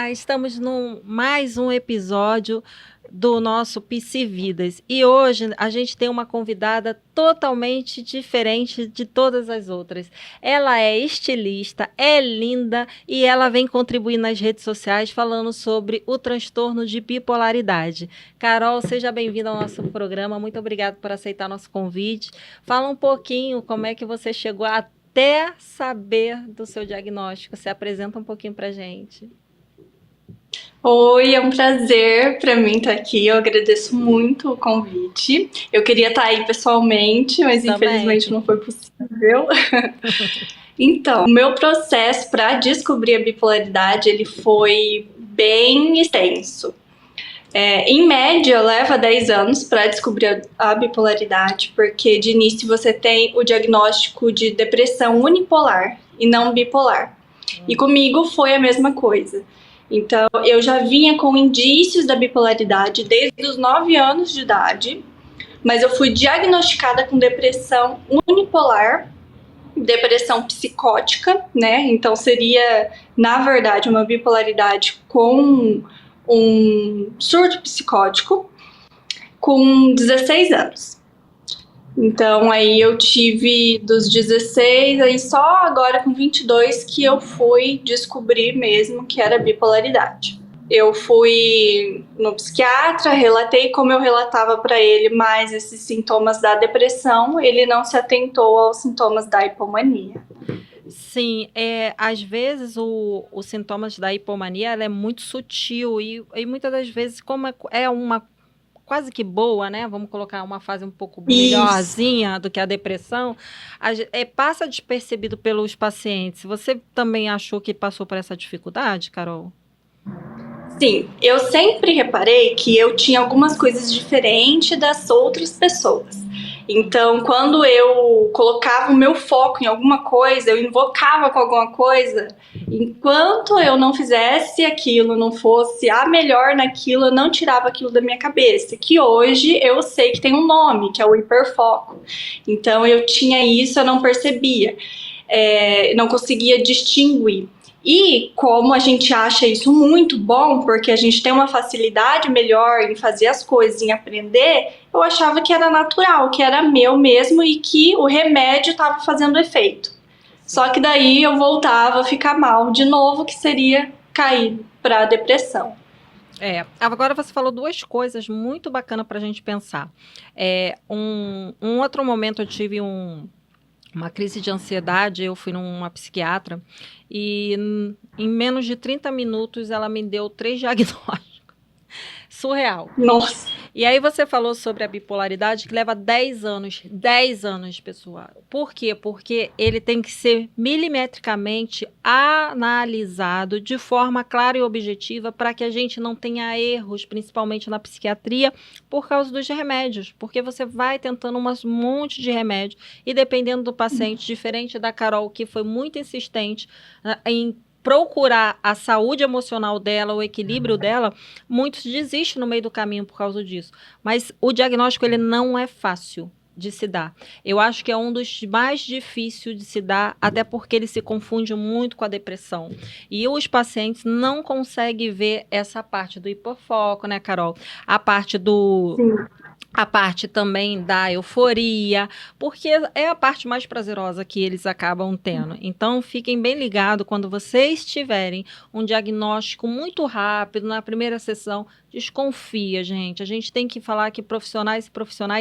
Olá, estamos num mais um episódio do nosso PC Vidas e hoje a gente tem uma convidada totalmente diferente de todas as outras. Ela é estilista, é linda e ela vem contribuir nas redes sociais falando sobre o transtorno de bipolaridade. Carol, seja bem-vinda ao nosso programa, muito obrigada por aceitar nosso convite. Fala um pouquinho como é que você chegou até saber do seu diagnóstico, se apresenta um pouquinho pra gente. Oi, é um prazer para mim estar aqui. Eu agradeço muito o convite. Eu queria estar aí pessoalmente, mas Também. infelizmente não foi possível. Então, o meu processo para descobrir a bipolaridade, ele foi bem extenso. Em média, leva 10 anos para descobrir a bipolaridade, porque de início você tem o diagnóstico de depressão unipolar e não bipolar. E comigo foi a mesma coisa. Então, eu já vinha com indícios da bipolaridade desde os 9 anos de idade, mas eu fui diagnosticada com depressão unipolar, depressão psicótica, né? Então, seria, na verdade, uma bipolaridade com um surto psicótico com 16 anos. Então, aí eu tive dos 16, aí só agora com 22 que eu fui descobrir mesmo que era bipolaridade. Eu fui no psiquiatra, relatei como eu relatava para ele mais esses sintomas da depressão, ele não se atentou aos sintomas da hipomania. Sim, às vezes os sintomas da hipomania ela é muito sutil e muitas das vezes, como é uma quase que boa, né? Vamos colocar uma fase um pouco Isso. melhorzinha do que a depressão, passa despercebido pelos pacientes. Você também achou que passou por essa dificuldade, Carol? Sim, eu sempre reparei que eu tinha algumas coisas diferentes das outras pessoas. Então, quando eu colocava o meu foco em alguma coisa, eu invocava com alguma coisa, enquanto eu não fizesse aquilo, não fosse a melhor naquilo, eu não tirava aquilo da minha cabeça. Que hoje eu sei que tem um nome, que é o hiperfoco. Então, eu tinha isso, eu não percebia, não conseguia distinguir. E como a gente acha isso muito bom, porque a gente tem uma facilidade melhor em fazer as coisas, em aprender, eu achava que era natural, que era meu mesmo e que o remédio estava fazendo efeito. Só que daí eu voltava a ficar mal de novo, que seria cair para a depressão. Agora você falou duas coisas muito bacanas para a gente pensar. Um outro momento eu tive uma crise de ansiedade, eu fui numa psiquiatra e em menos de 30 minutos ela me deu 3 diagnósticos. Surreal. Nossa. E aí você falou sobre a bipolaridade que leva 10 anos. 10 anos, pessoal. Por quê? Porque ele tem que ser milimetricamente analisado de forma clara e objetiva para que a gente não tenha erros, principalmente na psiquiatria, por causa dos remédios. Porque você vai tentando um monte de remédio e dependendo do paciente, diferente da Carol, que foi muito insistente em procurar a saúde emocional dela, o equilíbrio dela, muitos desistem no meio do caminho por causa disso. Mas o diagnóstico ele não é fácil de se dar. Eu acho que é um dos mais difíceis de se dar, até porque ele se confunde muito com a depressão. E os pacientes não conseguem ver essa parte do hiperfoco, né, Carol? A parte do... Sim. A parte também da euforia, porque é a parte mais prazerosa que eles acabam tendo. Então, fiquem bem ligados quando vocês tiverem um diagnóstico muito rápido na primeira sessão. Desconfia, gente. A gente tem que falar que profissionais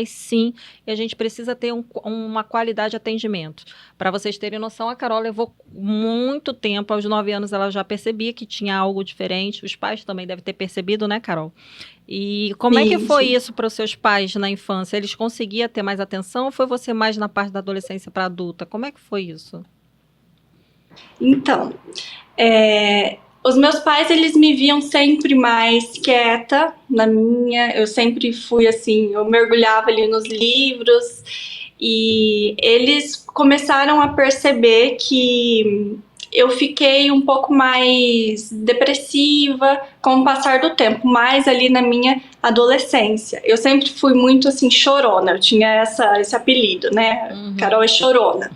sim, e a gente precisa ter uma qualidade de atendimento. Para vocês terem noção, a Carol levou muito tempo, aos 9 anos ela já percebia que tinha algo diferente, os pais também devem ter percebido, né, Carol? E como é que foi isso para os seus pais na infância? Eles conseguiam ter mais atenção ou foi você mais na parte da adolescência para adulta? Como é que foi isso? Então, os meus pais, eles me viam sempre mais quieta na minha, eu sempre fui assim, eu mergulhava ali nos livros e eles começaram a perceber que eu fiquei um pouco mais depressiva com o passar do tempo, mais ali na minha adolescência. Eu sempre fui muito assim chorona, eu tinha esse apelido, né? Carol é chorona.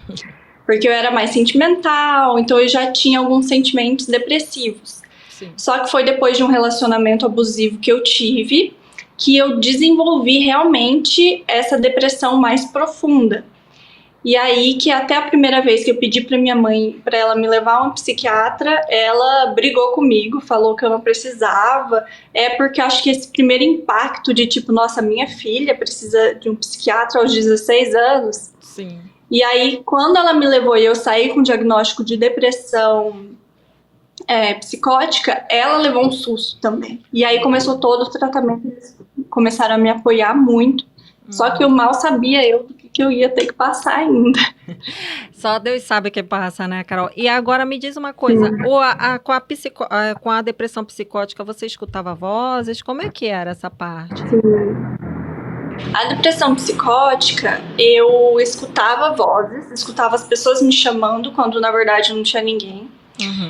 Porque eu era mais sentimental, então eu já tinha alguns sentimentos depressivos. Sim. Só que foi depois de um relacionamento abusivo que eu tive que eu desenvolvi realmente essa depressão mais profunda. E aí que até a primeira vez que eu pedi para minha mãe, para ela me levar a um psiquiatra, ela brigou comigo, falou que eu não precisava. Porque acho que esse primeiro impacto de tipo, nossa, minha filha precisa de um psiquiatra aos 16 anos. Sim. E aí, quando ela me levou e eu saí com diagnóstico de depressão psicótica, ela levou um susto também. E aí começou todo o tratamento, eles começaram a me apoiar muito. Só que eu mal sabia eu do que eu ia ter que passar ainda. Só Deus sabe o que passa, né, Carol? E agora me diz uma coisa, com a depressão psicótica, você escutava vozes? Como é que era essa parte? A depressão psicótica, eu escutava vozes, escutava as pessoas me chamando quando na verdade não tinha ninguém.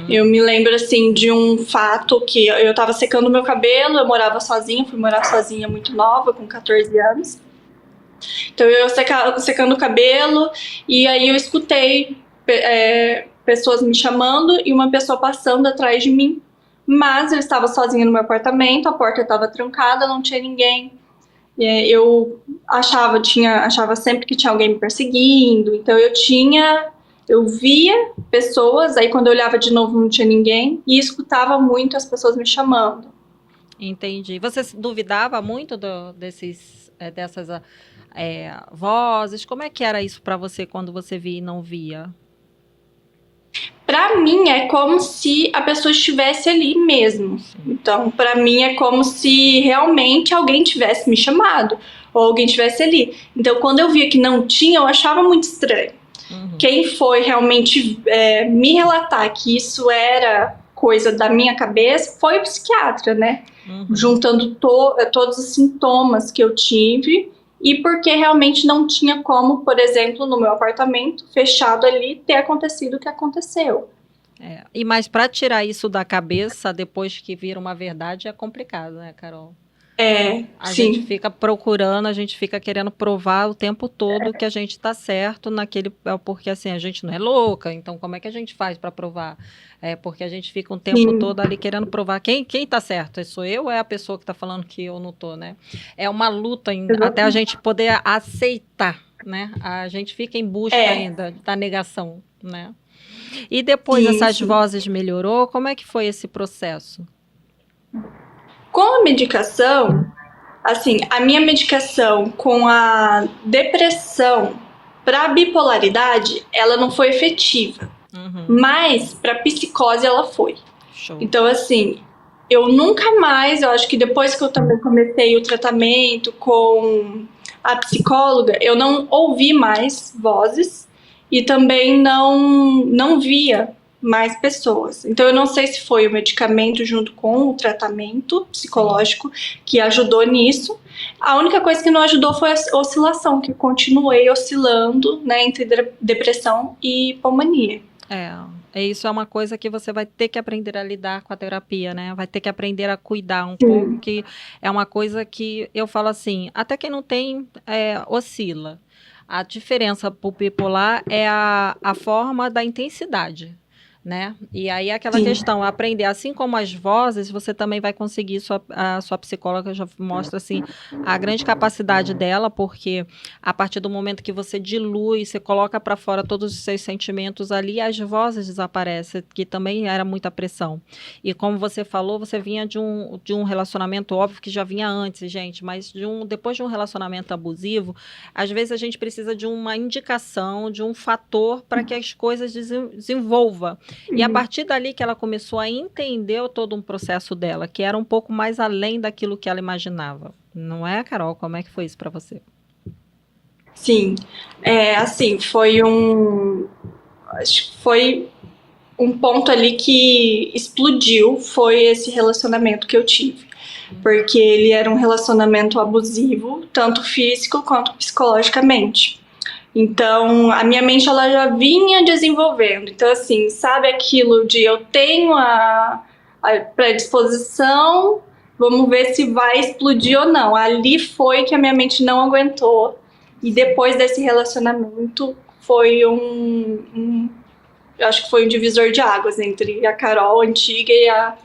Eu me lembro, assim, de um fato que eu tava secando meu cabelo, eu morava sozinha, fui morar sozinha muito nova, com 14 anos. Então eu secando o cabelo e aí eu escutei pessoas me chamando e uma pessoa passando atrás de mim. Mas eu estava sozinha no meu apartamento, a porta estava trancada, não tinha ninguém. Eu achava sempre que tinha alguém me perseguindo, então eu via pessoas, aí quando eu olhava de novo não tinha ninguém, e escutava muito as pessoas me chamando. Entendi. Você duvidava muito dessas vozes? Como é que era isso para você quando você via e não via? Para mim é como se a pessoa estivesse ali mesmo. Então, para mim é como se realmente alguém tivesse me chamado ou alguém tivesse ali. Então, quando eu via que não tinha, eu achava muito estranho. Quem foi realmente me relatar que isso era coisa da minha cabeça foi o psiquiatra, né? Juntando todos os sintomas que eu tive e porque realmente não tinha como, por exemplo, no meu apartamento fechado ali, ter acontecido o que aconteceu. Mas para tirar isso da cabeça, depois que vira uma verdade, é complicado, né, Carol? A Sim. gente fica procurando, a gente fica querendo provar o tempo todo que a gente está certo porque assim, a gente não é louca, então como é que a gente faz para provar? Porque a gente fica um tempo todo ali querendo provar quem está certo, sou eu ou é a pessoa que está falando que eu não tô, né? É uma luta até a gente poder aceitar, né? A gente fica em busca ainda da negação, né? E depois essas vozes melhorou, como é que foi esse processo? Com a medicação, assim, a minha medicação com a depressão para bipolaridade, ela não foi efetiva. Mas para psicose ela foi. Show. Então, assim, eu nunca mais, eu acho que depois que eu também comecei o tratamento com a psicóloga, eu não ouvi mais vozes e também não via mais pessoas. Então eu não sei se foi o medicamento junto com o tratamento psicológico que ajudou nisso. A única coisa que não ajudou foi a oscilação, que eu continuei oscilando, né, entre depressão e hipomania. Isso é uma coisa que você vai ter que aprender a lidar com a terapia, né? Vai ter que aprender a cuidar um pouco, que é uma coisa que eu falo assim, até quem não tem, oscila. A diferença pro bipolar é a forma da intensidade, né? E aí aquela questão, aprender, assim como as vozes, você também vai conseguir, a sua psicóloga já mostra assim, a grande capacidade dela, porque a partir do momento que você dilui, você coloca para fora todos os seus sentimentos ali, as vozes desaparecem, que também era muita pressão. E como você falou, você vinha de um relacionamento, óbvio que já vinha antes, gente, mas depois de um relacionamento abusivo, às vezes a gente precisa de uma indicação, de um fator para que as coisas desenvolvam. E a partir dali que ela começou a entender todo um processo dela, que era um pouco mais além daquilo que ela imaginava. Não é, Carol? Como é que foi isso para você? Sim, assim, acho que foi um ponto ali que explodiu, foi esse relacionamento que eu tive. Porque ele era um relacionamento abusivo, tanto físico quanto psicologicamente. Então, a minha mente ela já vinha desenvolvendo. Então, assim, sabe aquilo de eu tenho a predisposição, vamos ver se vai explodir ou não. Ali foi que a minha mente não aguentou. E depois desse relacionamento, foi eu acho que foi um divisor de águas entre a Carol antiga e a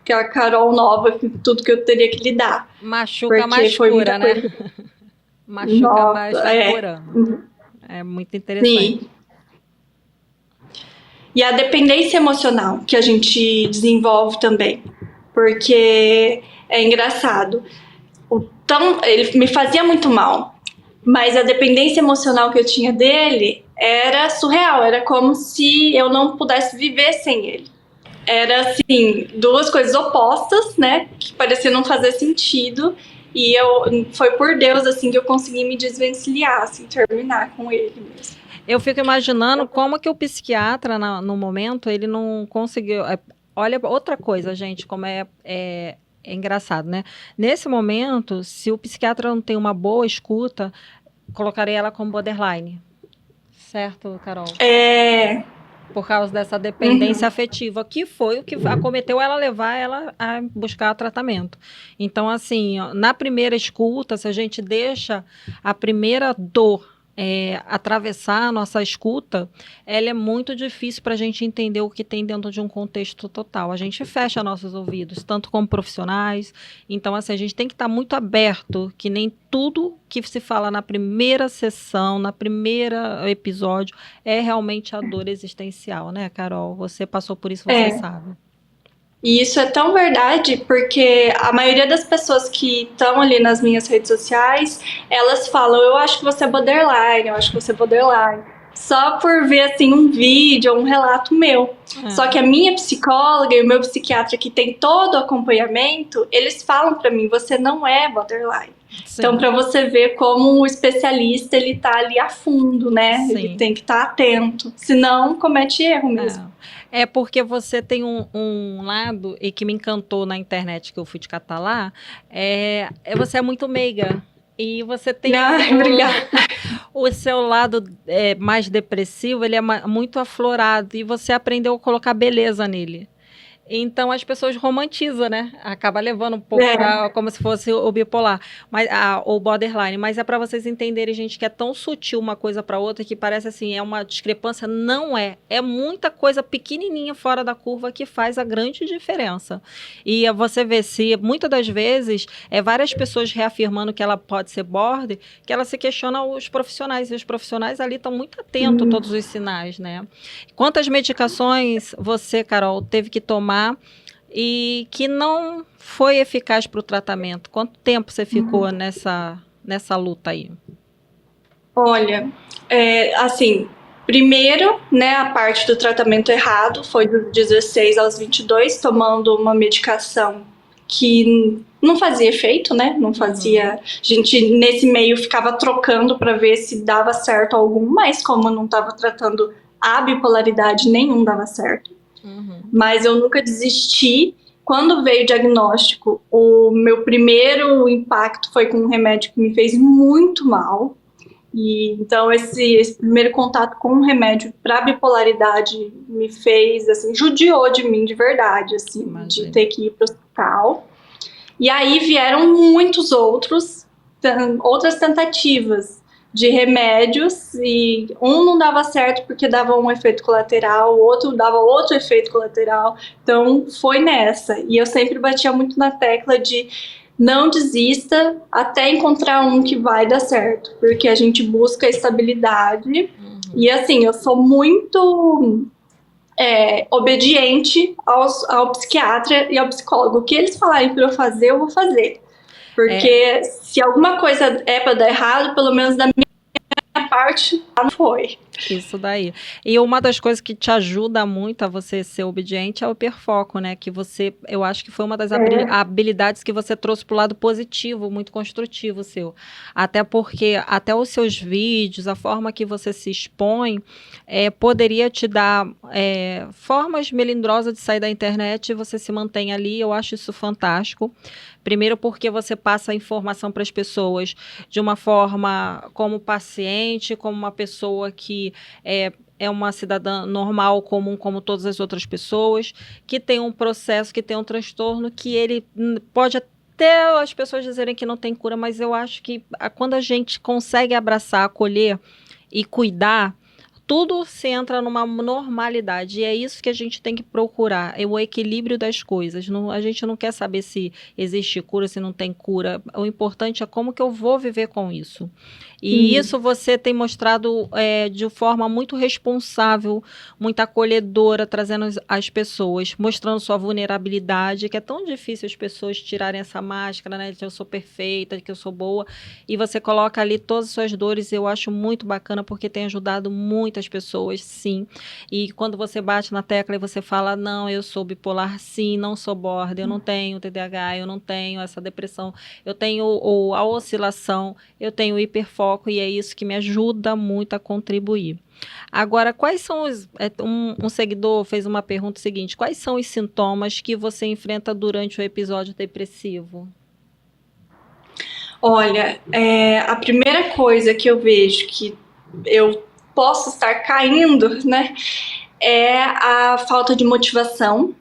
que a Carol nova, tudo que eu teria que lidar. Machuca mais pura, né? Machuca Nossa, mais pura. É muito interessante. Sim. E a dependência emocional que a gente desenvolve também. Porque é engraçado. Ele me fazia muito mal. Mas a dependência emocional que eu tinha dele era surreal. Era como se eu não pudesse viver sem ele. Era, assim, duas coisas opostas, né? Que pareciam não fazer sentido. E foi por Deus, assim, que eu consegui me desvencilhar, assim, terminar com ele mesmo. Eu fico imaginando como que o psiquiatra, no momento, ele não conseguiu... Olha, outra coisa, gente, como é engraçado, né? Nesse momento, se o psiquiatra não tem uma boa escuta, colocarei ela como borderline. Certo, Carol? Por causa dessa dependência afetiva, que foi o que acometeu ela levar ela a buscar tratamento. Então, assim, na primeira escuta, se a gente deixa a primeira dor atravessar a nossa escuta, ela é muito difícil para a gente entender o que tem dentro de um contexto total. A gente fecha nossos ouvidos, tanto como profissionais. Então, assim, a gente tem que estar muito aberto, que nem tudo que se fala na primeira sessão, na primeira episódio, é realmente a dor existencial, né, Carol? Você passou por isso, você sabe. E isso é tão verdade, porque a maioria das pessoas que estão ali nas minhas redes sociais, elas falam, eu acho que você é borderline, eu acho que você é borderline. Só por ver, assim, um vídeo ou um relato meu. Só que a minha psicóloga e o meu psiquiatra, que tem todo o acompanhamento, eles falam pra mim, você não é borderline. Sim. Então, pra você ver como o especialista, ele tá ali a fundo, né? Sim. Ele tem que estar atento, senão comete erro mesmo. É porque você tem um lado, e que me encantou na internet, que eu fui te catar lá, você é muito meiga. E você tem o seu lado mais depressivo, ele é muito aflorado, e você aprendeu a colocar beleza nele. Então as pessoas romantizam, né? Acaba levando um pouco como se fosse o bipolar, ou borderline. Mas é para vocês entenderem, gente, que é tão sutil uma coisa para outra que parece assim, é uma discrepância. Não é. É muita coisa pequenininha fora da curva que faz a grande diferença. E você vê se muitas das vezes várias pessoas reafirmando que ela pode ser border, que ela se questiona os profissionais. E os profissionais ali estão muito atentos a todos os sinais, né? Quantas medicações você, Carol, teve que tomar e que não foi eficaz para o tratamento? Quanto tempo você ficou nessa luta aí? Olha, assim, primeiro, né, a parte do tratamento errado foi dos 16 aos 22, tomando uma medicação que não fazia efeito, né? Não fazia. A gente, nesse meio, ficava trocando para ver se dava certo algum, mas como não estava tratando a bipolaridade, nenhum dava certo. Mas eu nunca desisti. Quando veio o diagnóstico, o meu primeiro impacto foi com um remédio que me fez muito mal. E então esse primeiro contato com um remédio para bipolaridade me fez, assim, judiou de mim de verdade, assim, de ter que ir para o hospital. E aí vieram muitos outras tentativas de remédios, e um não dava certo porque dava um efeito colateral, o outro dava outro efeito colateral. Então foi nessa. E eu sempre batia muito na tecla de não desista até encontrar um que vai dar certo, porque a gente busca estabilidade. E assim, eu sou muito obediente ao psiquiatra e ao psicólogo. O que eles falarem para eu fazer, eu vou fazer. Porque se alguma coisa é para dar errado, pelo menos da minha parte, não foi. Isso daí. E uma das coisas que te ajuda muito a você ser obediente é o hiperfoco, né? Que eu acho que foi uma das habilidades que você trouxe para o lado positivo, muito construtivo seu. Até porque, até os seus vídeos, a forma que você se expõe, poderia te dar formas melindrosas de sair da internet e você se mantém ali. Eu acho isso fantástico. Primeiro porque você passa a informação para as pessoas de uma forma como paciente, como uma pessoa que é uma cidadã normal, comum, como todas as outras pessoas, que tem um processo, que tem um transtorno, que ele pode até as pessoas dizerem que não tem cura, mas eu acho que quando a gente consegue abraçar, acolher e cuidar, tudo se entra numa normalidade, e é isso que a gente tem que procurar, é o equilíbrio das coisas. A gente não quer saber se existe cura, se não tem cura, o importante é como que eu vou viver com isso. E isso você tem mostrado de forma muito responsável, muito acolhedora, trazendo as pessoas, mostrando sua vulnerabilidade, que é tão difícil as pessoas tirarem essa máscara, né, de que eu sou perfeita, de que eu sou boa, e você coloca ali todas as suas dores. Eu acho muito bacana, porque tem ajudado muitas pessoas, sim. E quando você bate na tecla e você fala, não, eu sou bipolar, sim, não sou border, eu não tenho TDAH, eu não tenho essa depressão, eu tenho a oscilação, eu tenho hiperfoco, e é isso que me ajuda muito a contribuir. Agora, quais são um seguidor fez uma pergunta seguinte: quais são os sintomas que você enfrenta durante o episódio depressivo? Olha, a primeira coisa que eu vejo que eu posso estar caindo, né, é a falta de motivação.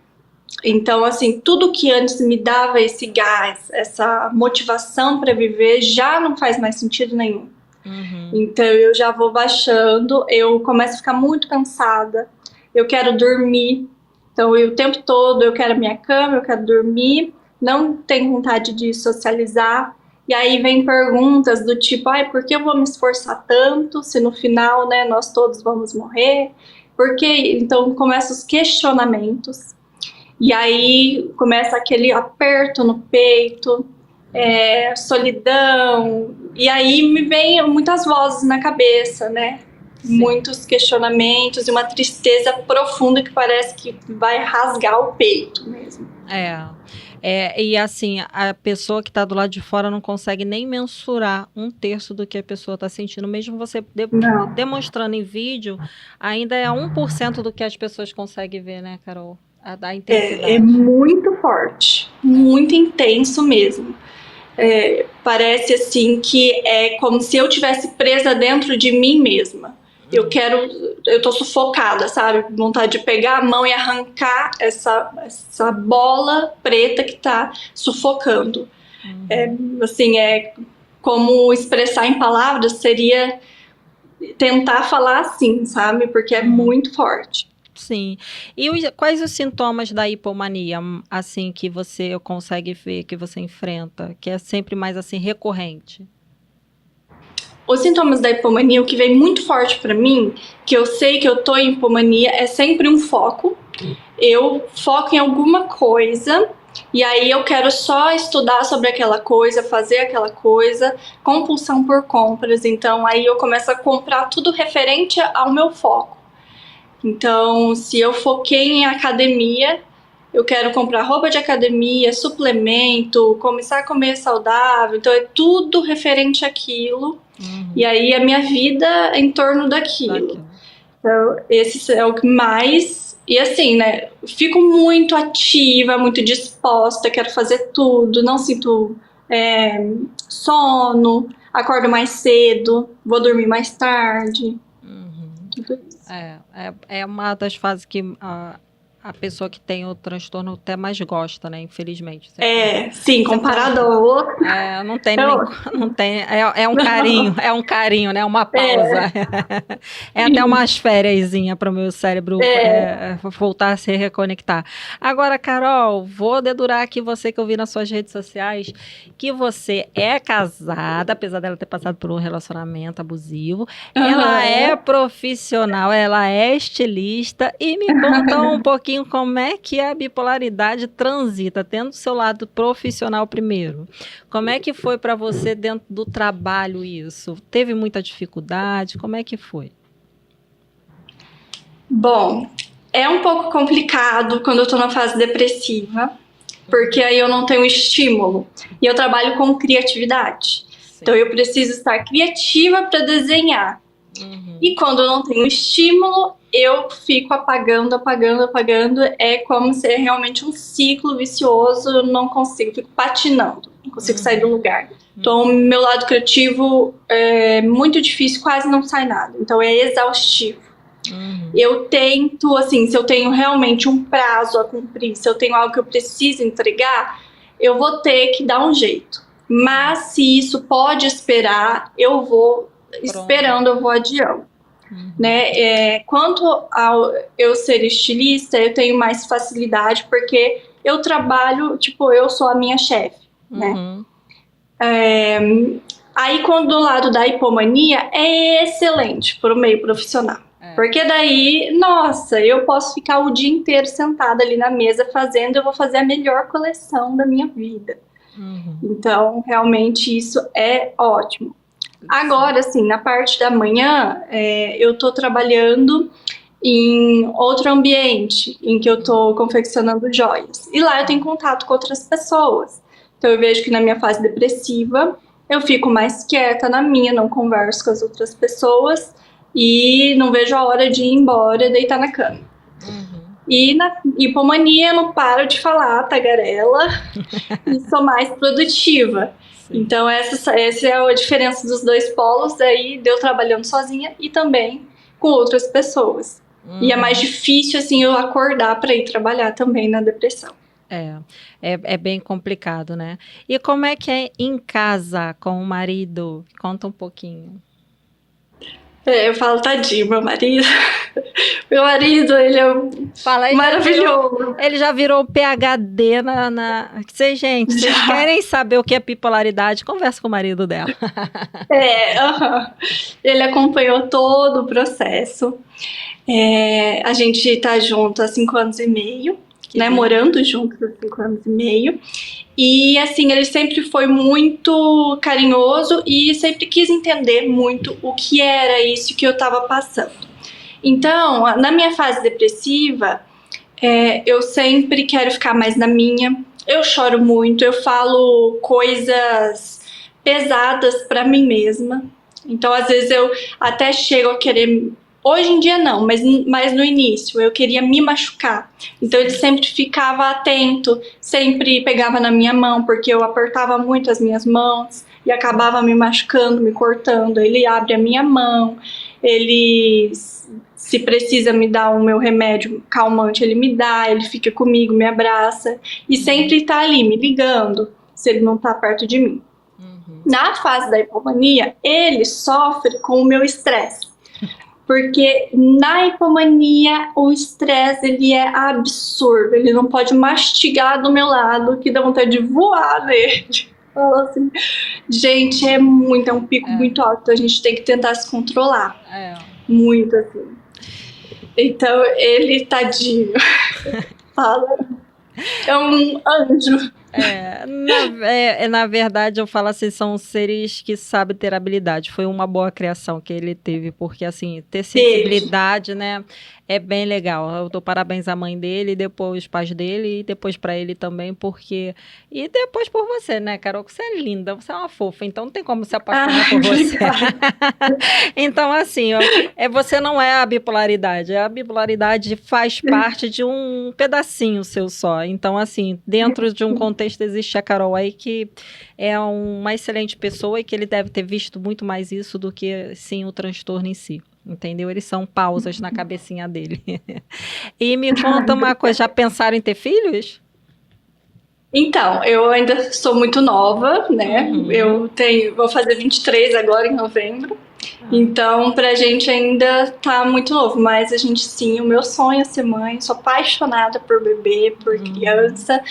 Então, assim, tudo que antes me dava esse gás, essa motivação para viver, já não faz mais sentido nenhum. Então, eu já vou baixando, eu começo a ficar muito cansada, eu quero dormir. Então, o tempo todo eu quero a minha cama, eu quero dormir, não tenho vontade de socializar. E aí vem perguntas do tipo, por que eu vou me esforçar tanto se no final, né, nós todos vamos morrer? Então começam os questionamentos. E aí começa aquele aperto no peito, solidão. E aí me vem muitas vozes na cabeça, né? Sim. Muitos questionamentos e uma tristeza profunda que parece que vai rasgar o peito mesmo. E assim, a pessoa que está do lado de fora não consegue nem mensurar 1/3 do que a pessoa está sentindo. Mesmo você demonstrando em vídeo, ainda é 1% do que as pessoas conseguem ver, né, Carol? Da intensidade. É muito forte, muito intenso mesmo. Parece assim que é como se eu tivesse presa dentro de mim mesma. Eu tô sufocada, sabe? Vontade de pegar a mão e arrancar essa bola preta que tá sufocando. Como expressar em palavras seria tentar falar assim, sabe? Porque é muito forte. Sim. E quais os sintomas da hipomania, assim, que você consegue ver, que você enfrenta, que é sempre mais, assim, recorrente? Os sintomas da hipomania, o que vem muito forte para mim, que eu sei que eu tô em hipomania, é sempre um foco. Eu foco em alguma coisa e aí eu quero só estudar sobre aquela coisa, fazer aquela coisa, compulsão por compras. Então aí eu começo a comprar tudo referente ao meu foco. Então, se eu foquei em academia, eu quero comprar roupa de academia, suplemento, começar a comer saudável. Então, é tudo referente àquilo. E aí, a minha vida é em torno daquilo. Então, esse é o que mais... E assim, né? Fico muito ativa, muito disposta, quero fazer tudo. Não sinto sono, acordo mais cedo, vou dormir mais tarde. Tudo isso. É uma das fases que a pessoa que tem o transtorno até mais gosta, né? Infelizmente. Sim, comparado ao outro. Não tem um carinho, né? Uma pausa. Até umas fériasinha para o meu cérebro voltar a se reconectar. Agora, Carol, vou dedurar aqui você, que eu vi nas suas redes sociais, que você é casada, apesar dela ter passado por um relacionamento abusivo. Ela é profissional, ela é estilista, e me conta um pouquinho como é que a bipolaridade transita, tendo o seu lado profissional primeiro. Como é que foi para você dentro do trabalho isso? Teve muita dificuldade? Como é que foi? Bom, é um pouco complicado quando eu tô na fase depressiva, porque aí eu não tenho estímulo. E eu trabalho com criatividade. Sim. Então eu preciso estar criativa para desenhar. E quando eu não tenho estímulo, eu fico apagando. É como se é realmente um ciclo vicioso, eu não consigo, fico patinando, não consigo sair do lugar. Então, meu lado criativo é muito difícil, quase não sai nada. Então, é exaustivo. Eu tento, assim, se eu tenho realmente um prazo a cumprir, se eu tenho algo que eu preciso entregar, eu vou ter que dar um jeito. Mas se isso pode esperar, eu vou esperando, eu vou adiando. né? Quanto ao eu ser estilista, eu tenho mais facilidade porque eu trabalho, tipo, eu sou a minha chefe, né? Aí, quando do lado da hipomania, é excelente para o meio profissional. Porque daí, nossa, eu posso ficar o dia inteiro sentada ali na mesa fazendo, eu vou fazer a melhor coleção da minha vida. Então, realmente, isso é ótimo. Agora, assim, na parte da manhã, eu estou trabalhando em outro ambiente, em que eu estou confeccionando joias. E lá eu tenho contato com outras pessoas. Então, eu vejo que na minha fase depressiva, eu fico mais quieta na minha, não converso com as outras pessoas e não vejo a hora de ir embora e deitar na cama. E na hipomania, eu não paro de falar, tagarela, e sou mais produtiva. Sim. Então, essa é a diferença dos dois polos, daí de eu trabalhando sozinha e também com outras pessoas. E é mais difícil, assim, eu acordar para ir trabalhar também na depressão. É bem complicado, né? E como é que é em casa com o marido? Conta um pouquinho. Eu falo, tadinho, meu marido. Meu marido, ele é maravilhoso. Ele já virou PhD na... Gente, vocês querem saber o que é bipolaridade? Conversa com o marido dela. Ele acompanhou todo o processo. A gente tá junto há 5 anos e meio, né? Morando juntos há 5 anos e meio. E, assim, ele sempre foi muito carinhoso e sempre quis entender muito o que era isso que eu estava passando. Então, na minha fase depressiva, eu sempre quero ficar mais na minha. Eu choro muito, eu falo coisas pesadas para mim mesma. Então, às vezes, eu até chego a querer... Hoje em dia não, mas no início eu queria me machucar. Então ele sempre ficava atento, sempre pegava na minha mão, porque eu apertava muito as minhas mãos e acabava me machucando, me cortando. Ele abre a minha mão, ele, se precisa me dar o meu remédio calmante, ele me dá, ele fica comigo, me abraça e sempre tá ali me ligando se ele não tá perto de mim. Na fase da hipomania, ele sofre com o meu estresse. Porque na hipomania o estresse ele é absurdo, ele não pode mastigar do meu lado que dá vontade de voar nele. Assim, gente, é um pico muito alto, então a gente tem que tentar se controlar. Muito assim. Então ele, tadinho, fala, é um anjo. Na verdade, eu falo assim, são seres que sabem ter habilidade. Foi uma boa criação que ele teve, porque assim, ter sensibilidade, né, é bem legal. Eu dou parabéns à mãe dele, depois os pais dele, e depois para ele também, porque... E depois por você, né, Carol? Você é linda, você é uma fofa, então não tem como se apaixonar por você. Então, assim, você não é a bipolaridade. A bipolaridade faz parte de um pedacinho seu só. Então, assim, dentro de um contexto existe a Carol aí que é uma excelente pessoa e que ele deve ter visto muito mais isso do que, sim, o transtorno em si. Entendeu? Eles são pausas na cabecinha dele. E me conta uma coisa, já pensaram em ter filhos? Então, eu ainda sou muito nova, né? Vou fazer 23 agora em novembro. Então, pra gente ainda tá muito novo, mas a gente sim, o meu sonho é ser mãe, sou apaixonada por bebê, por criança,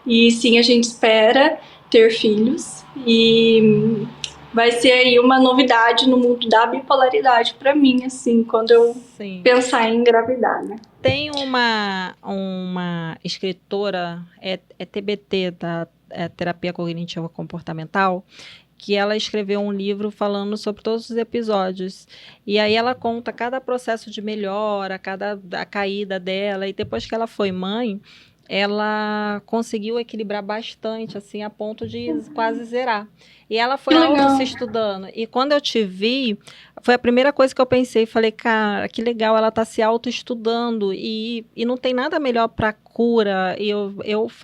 e sim, a gente espera ter filhos, e vai ser aí uma novidade no mundo da bipolaridade pra mim, assim, quando eu pensar em engravidar, né? Tem uma escritora, TBT, da Terapia Cognitiva Comportamental, que ela escreveu um livro falando sobre todos os episódios. E aí ela conta cada processo de melhora, a caída dela. E depois que ela foi mãe, ela conseguiu equilibrar bastante, assim, a ponto de quase zerar. E ela foi se estudando. E quando eu te vi, foi a primeira coisa que eu pensei. Falei, cara, que legal, ela está se auto-estudando. E não tem nada melhor para cura. E eu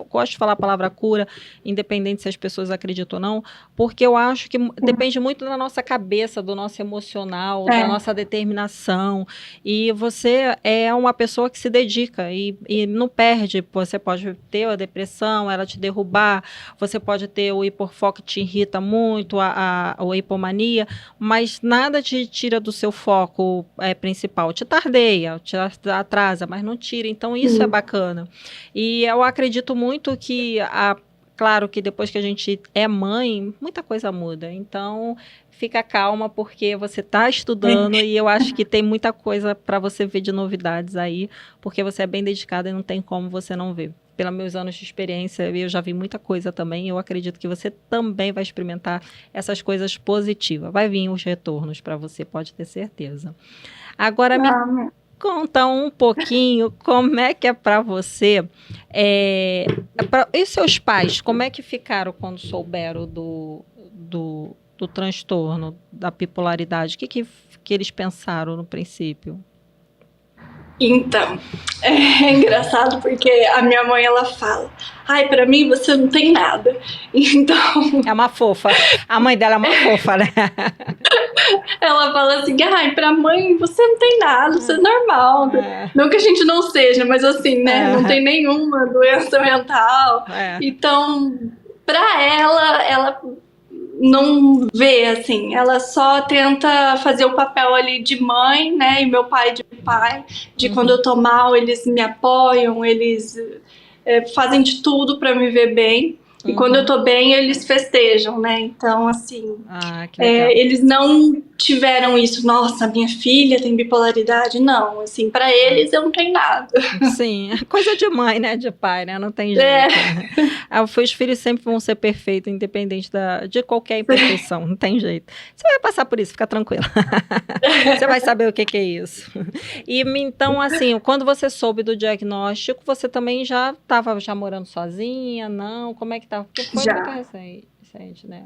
gosto de falar a palavra cura, independente se as pessoas acreditam ou não, porque eu acho que depende muito da nossa cabeça, do nosso emocional, da nossa determinação. E você é uma pessoa que se dedica e não perde. Você pode ter a depressão, ela te derrubar. Você pode ter o hiperfoco que te irrita muito, a hipomania, mas nada te te tira do seu foco principal, te tardeia, te atrasa, mas não tira. Então, isso é bacana. E eu acredito muito que claro que depois que a gente é mãe, muita coisa muda. Então, fica calma, porque você está estudando e eu acho que tem muita coisa para você ver de novidades aí, porque você é bem dedicada e não tem como você não ver. Pelos meus anos de experiência, eu já vi muita coisa também. Eu acredito que você também vai experimentar essas coisas positivas. Vai vir os retornos para você, pode ter certeza. Agora, me conta um pouquinho como é que é para você. E seus pais, como é que ficaram quando souberam do transtorno, da bipolaridade? O que eles pensaram no princípio? Então, é engraçado porque a minha mãe, ela fala: ai, pra mim você não tem nada. Então... É uma fofa. A mãe dela é uma fofa, né? Ela fala assim: ai, pra mãe você não tem nada, você é normal. Não que a gente não seja, mas assim, né? Não tem nenhuma doença mental. Então, pra ela não vê, assim, ela só tenta fazer o papel ali de mãe, né, e meu pai de pai, de quando eu tô mal, eles me apoiam, eles fazem de tudo pra me ver bem, e quando eu tô bem, eles festejam, né, então, assim, eles não tiveram isso, nossa, minha filha tem bipolaridade, não, assim, pra eles eu não tenho nada. Sim, coisa de mãe, né, de pai, né, não tem jeito. Né? Os filhos sempre vão ser perfeitos, independente de qualquer imperfeição, não tem jeito. Você vai passar por isso, fica tranquila. Você vai saber o que é isso. E então, assim, quando você soube do diagnóstico, você também já estava morando sozinha, não? Como é que estava? Porque foi muito recente, né?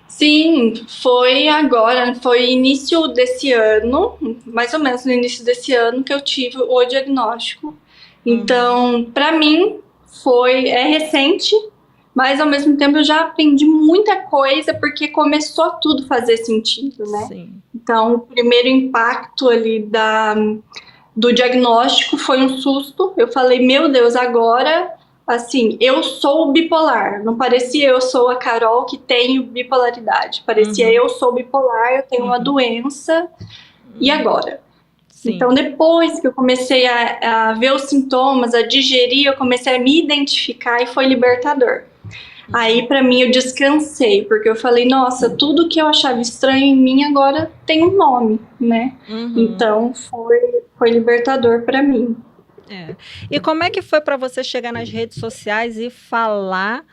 Sim, foi agora, foi início desse ano, mais ou menos no início desse ano que eu tive o diagnóstico. Então, para mim, é recente, mas ao mesmo tempo eu já aprendi muita coisa, porque começou tudo a fazer sentido, né? Sim. Então, o primeiro impacto ali do diagnóstico foi um susto. Eu falei, meu Deus, agora... Assim, eu sou bipolar, não parecia eu sou a Carol que tenho bipolaridade, parecia eu sou bipolar, eu tenho uma doença, e agora? Sim. Então, depois que eu comecei a ver os sintomas, a digerir, eu comecei a me identificar e foi libertador. Aí, pra mim, eu descansei, porque eu falei, nossa, tudo que eu achava estranho em mim agora tem um nome, né? Então, foi libertador pra mim. E como é que foi para você chegar nas redes sociais e falar?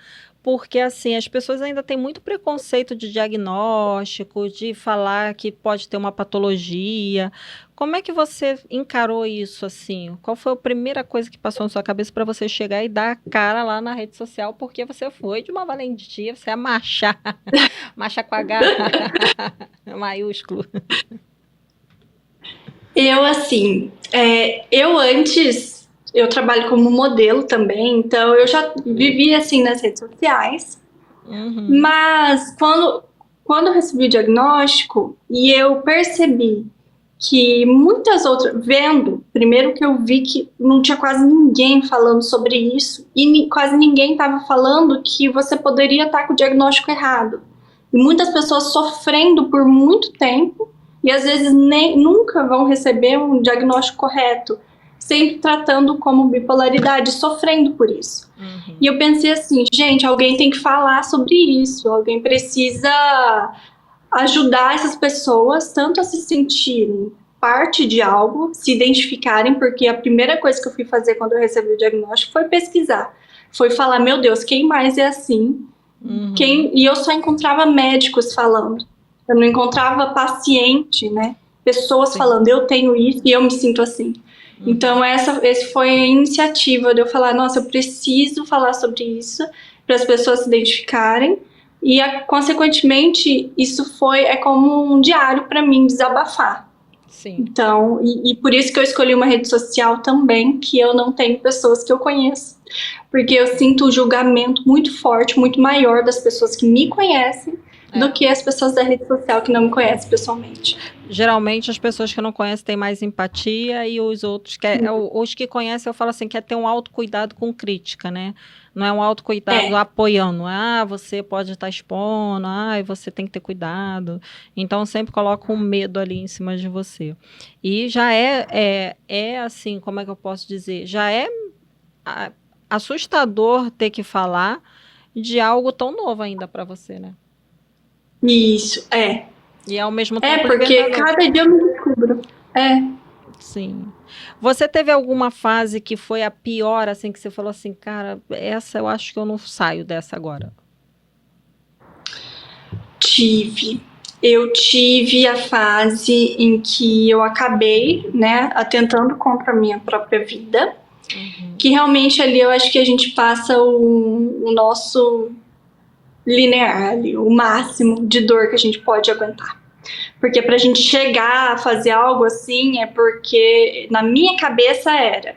Porque, assim, as pessoas ainda têm muito preconceito de diagnóstico, de falar que pode ter uma patologia. Como é que você encarou isso, assim? Qual foi a primeira coisa que passou na sua cabeça para você chegar e dar a cara lá na rede social? Porque você foi de uma valentia, você é macha com H maiúsculo. Eu, assim, eu trabalho como modelo também, então eu já vivi, assim, nas redes sociais, mas quando eu recebi o diagnóstico e eu percebi que muitas outras, primeiro que eu vi que não tinha quase ninguém falando sobre isso, e quase ninguém estava falando que você poderia estar com o diagnóstico errado, e muitas pessoas sofrendo por muito tempo, e às vezes nunca vão receber um diagnóstico correto, sempre tratando como bipolaridade, sofrendo por isso. E eu pensei assim, gente, alguém tem que falar sobre isso, alguém precisa ajudar essas pessoas tanto a se sentirem parte de algo, se identificarem, porque a primeira coisa que eu fui fazer quando eu recebi o diagnóstico foi pesquisar, foi falar, meu Deus, quem mais é assim? E eu só encontrava médicos falando. Eu não encontrava paciente, né? Pessoas falando, eu tenho isso e eu me sinto assim. Então, esse foi a iniciativa de eu falar, nossa, eu preciso falar sobre isso para as pessoas se identificarem. E, consequentemente, isso é como um diário para mim desabafar. Sim. Então, e por isso que eu escolhi uma rede social também, que eu não tenho pessoas que eu conheço. Porque eu sinto o julgamento muito forte, muito maior das pessoas que me conhecem do que as pessoas da rede social que não me conhecem pessoalmente. Geralmente as pessoas que não conhecem têm mais empatia e os outros, os que conhecem, eu falo assim, quer ter um autocuidado com crítica, né? Não é um autocuidado apoiando. Você pode estar expondo, você tem que ter cuidado. Então sempre coloca um medo ali em cima de você. E já é assim, como é que eu posso dizer? Já é assustador ter que falar de algo tão novo ainda para você, né? Isso, E ao mesmo tempo porque libertador. cada dia eu me descubro. Sim. Você teve alguma fase que foi a pior, assim, que você falou assim, cara, essa eu acho que eu não saio dessa agora? Eu tive a fase em que eu acabei, né, atentando contra a minha própria vida. Que realmente ali eu acho que a gente passa o nosso linear ali, o máximo de dor que a gente pode aguentar. Porque pra gente chegar a fazer algo assim é porque na minha cabeça era,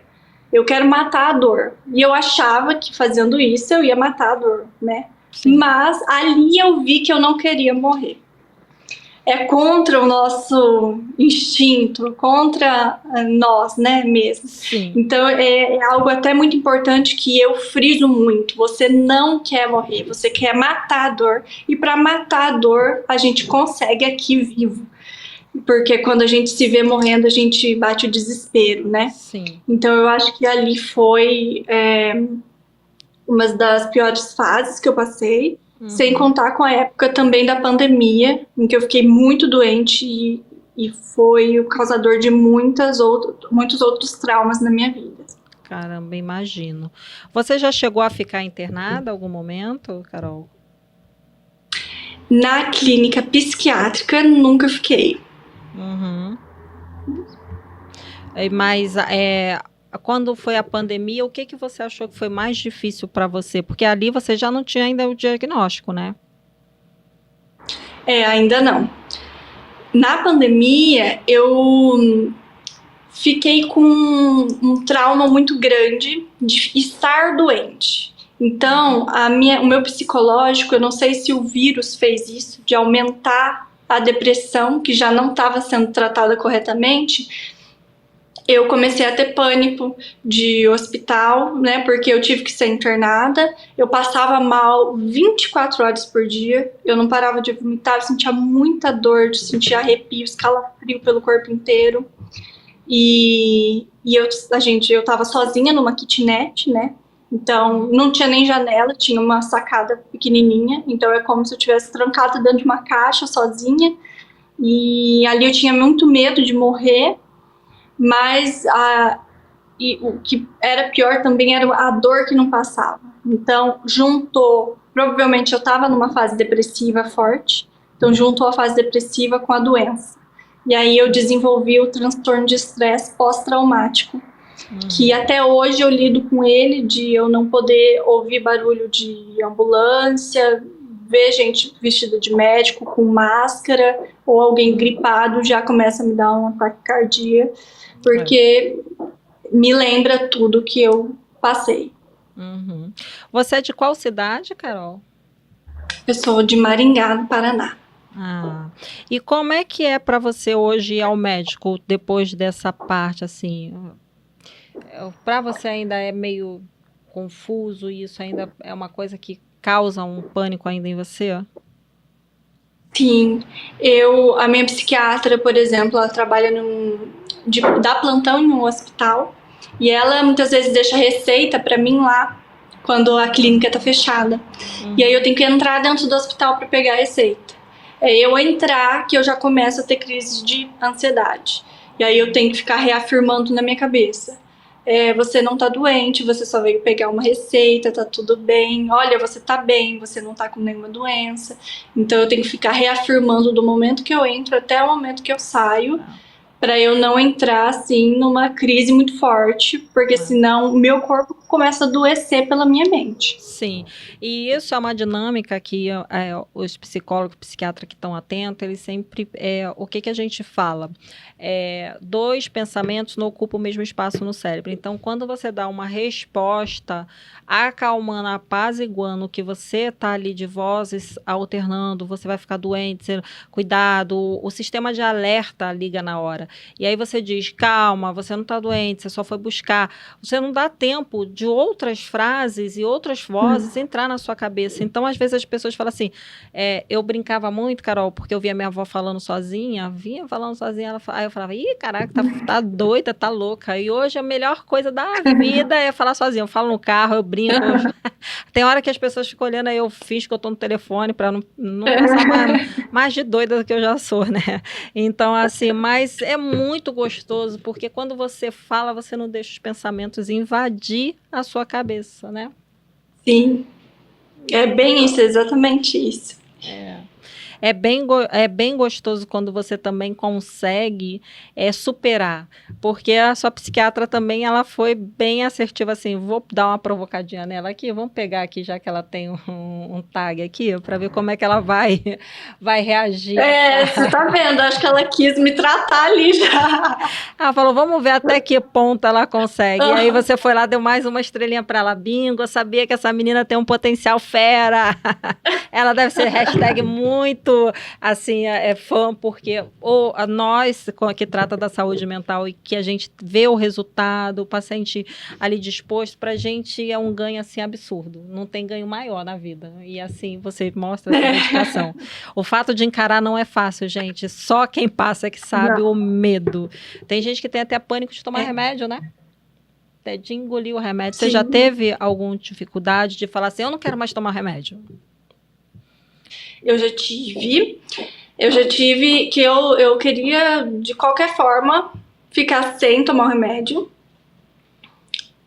eu quero matar a dor. E eu achava que fazendo isso eu ia matar a dor, né? Sim. Mas ali eu vi que eu não queria morrer. É contra o nosso instinto, contra nós, né, mesmo. Sim. Então é algo até muito importante que eu friso muito. Você não quer morrer, você quer matar a dor. E para matar a dor, a gente consegue aqui vivo. Porque quando a gente se vê morrendo, a gente bate o desespero, né? Sim. Então eu acho que ali foi uma das piores fases que eu passei. Sem contar com a época também da pandemia, em que eu fiquei muito doente e foi o causador de muitos outros traumas na minha vida. Caramba, imagino. Você já chegou a ficar internada em algum momento, Carol? Na clínica psiquiátrica, nunca fiquei. Mas quando foi a pandemia, o que você achou que foi mais difícil para você? Porque ali você já não tinha ainda o diagnóstico, né? Ainda não. Na pandemia, eu fiquei com um trauma muito grande de estar doente. Então, o meu psicológico, eu não sei se o vírus fez isso, de aumentar a depressão, que já não estava sendo tratada corretamente. Eu comecei a ter pânico de hospital, né, porque eu tive que ser internada. Eu passava mal 24 horas por dia, eu não parava de vomitar, eu sentia muita dor, sentia arrepios, calafrio pelo corpo inteiro. E eu tava sozinha numa kitnet, né, então não tinha nem janela, tinha uma sacada pequenininha, então é como se eu tivesse trancada dentro de uma caixa sozinha. E ali eu tinha muito medo de morrer. Mas o que era pior também era a dor que não passava. Então, provavelmente eu estava numa fase depressiva forte, então juntou a fase depressiva com a doença. E aí eu desenvolvi o transtorno de estresse pós-traumático, que até hoje eu lido com ele, de eu não poder ouvir barulho de ambulância, ver gente vestida de médico com máscara, ou alguém gripado já começa a me dar um ataque cardíaco. Porque me lembra tudo que eu passei. Você é de qual cidade, Carol? Eu sou de Maringá, no Paraná. E como é que é para você hoje ir ao médico depois dessa parte, assim? Para você ainda é meio confuso, isso ainda é uma coisa que causa um pânico ainda em você? Sim, a minha psiquiatra, por exemplo, ela trabalha dá plantão em um hospital e ela muitas vezes deixa receita para mim lá quando a clínica tá fechada. E aí eu tenho que entrar dentro do hospital para pegar a receita. Eu entrar que eu já começo a ter crise de ansiedade. E aí eu tenho que ficar reafirmando na minha cabeça. Você não tá doente, você só veio pegar uma receita, tá tudo bem. Olha, você tá bem, você não tá com nenhuma doença. Então eu tenho que ficar reafirmando do momento que eu entro até o momento que eu saio, para eu não entrar assim numa crise muito forte, porque senão o meu corpo começa a adoecer pela minha mente. Sim, e isso é uma dinâmica que os psicólogos, psiquiatras que estão atentos, eles sempre, o que a gente fala? Dois pensamentos não ocupam o mesmo espaço no cérebro. Então, quando você dá uma resposta acalmando, apaziguando, que você está ali de vozes alternando, você vai ficar doente, cuidado, o sistema de alerta liga na hora. E aí você diz, calma, você não está doente, você só foi buscar. Você não dá tempo de outras frases e outras vozes entrar na sua cabeça. Então, às vezes as pessoas falam assim, eu brincava muito, Carol, porque eu via minha avó falando sozinha, aí eu falava, ih, caraca, tá doida, tá louca. E hoje a melhor coisa da vida é falar sozinha. Eu falo no carro, eu brinco. Tem hora que as pessoas ficam olhando, aí eu finjo que eu tô no telefone para não passar mais de doida do que eu já sou, né? Então, assim, mas é muito gostoso, porque quando você fala, você não deixa os pensamentos invadir a sua cabeça, né? Sim, é bem isso, exatamente isso. É bem gostoso quando você também consegue superar, porque a sua psiquiatra também, ela foi bem assertiva, assim, vou dar uma provocadinha nela aqui, vamos pegar aqui, já que ela tem um tag aqui, para ver como é que ela vai reagir. Você tá vendo, acho que ela quis me tratar ali já. Ela falou, vamos ver até que ponto ela consegue. E aí você foi lá, deu mais uma estrelinha para ela, bingo, eu sabia que essa menina tem um potencial fera. Ela deve ser hashtag muito, assim, fã, porque nós que trata da saúde mental e que a gente vê o resultado, o paciente ali disposto, pra gente é um ganho, assim, absurdo. Não tem ganho maior na vida. E, assim, você mostra essa dedicação. O fato de encarar não é fácil, gente. Só quem passa é que sabe o medo. Tem gente que tem até pânico de tomar remédio, né? Até de engolir o remédio. Sim. Você já teve alguma dificuldade de falar assim, eu não quero mais tomar remédio? Eu já tive que eu queria, de qualquer forma, ficar sem tomar o remédio.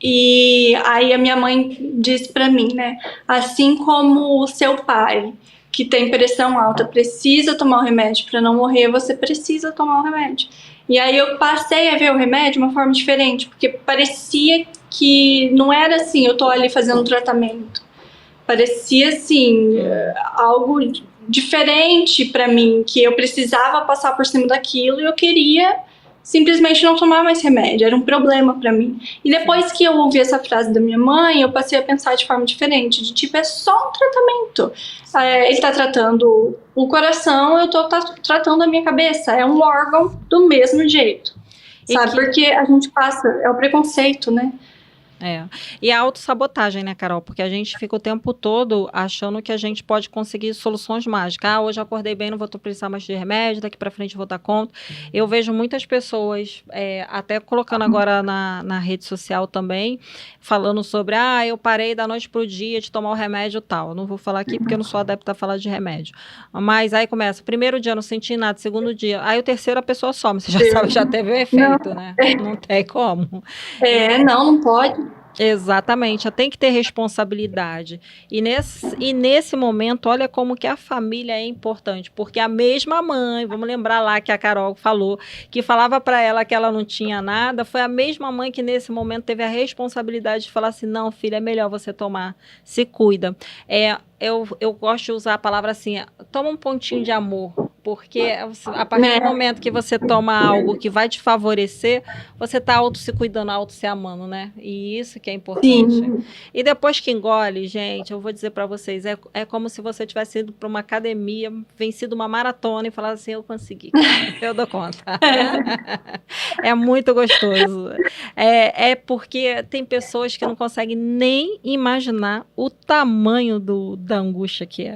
E aí a minha mãe disse pra mim, né? Assim como o seu pai, que tem pressão alta, precisa tomar o remédio para não morrer, você precisa tomar o remédio. E aí eu passei a ver o remédio de uma forma diferente, porque parecia que não era assim, eu tô ali fazendo um tratamento. Parecia assim, algo diferente para mim, que eu precisava passar por cima daquilo e eu queria simplesmente não tomar mais remédio, era um problema para mim. E depois que eu ouvi essa frase da minha mãe, eu passei a pensar de forma diferente, de tipo, é só um tratamento. Ele tá tratando o coração, eu tô tratando a minha cabeça, é um órgão do mesmo jeito. Sabe, porque a gente passa, é o preconceito, né? E a autossabotagem, né, Carol? Porque a gente fica o tempo todo achando que a gente pode conseguir soluções mágicas. Hoje eu acordei bem, não vou precisar mais de remédio, daqui pra frente eu vou dar conta. Eu vejo muitas pessoas, até colocando agora na rede social também, falando sobre, eu parei da noite pro dia de tomar o remédio tal. Não vou falar aqui porque eu não sou adepta a falar de remédio. Mas aí começa, primeiro dia não senti nada, segundo dia, aí o terceiro a pessoa some. Você já sabe, já teve o efeito, né? Não tem como. Não pode. Exatamente, tem que ter responsabilidade. E nesse momento, olha como que a família é importante, porque a mesma mãe, vamos lembrar lá que a Carol falou, que falava para ela que ela não tinha nada, foi a mesma mãe que nesse momento teve a responsabilidade de falar assim, não, filha, é melhor você tomar, se cuida. Eu gosto de usar a palavra assim, toma um pontinho de amor, porque a partir do momento que você toma algo que vai te favorecer, você tá se cuidando, se amando, né? E isso que é importante. Sim. E depois que engole, gente, eu vou dizer para vocês, é como se você tivesse ido para uma academia, vencido uma maratona e falado assim, eu consegui, eu dou conta. É muito gostoso. Porque tem pessoas que não conseguem nem imaginar o tamanho da angústia que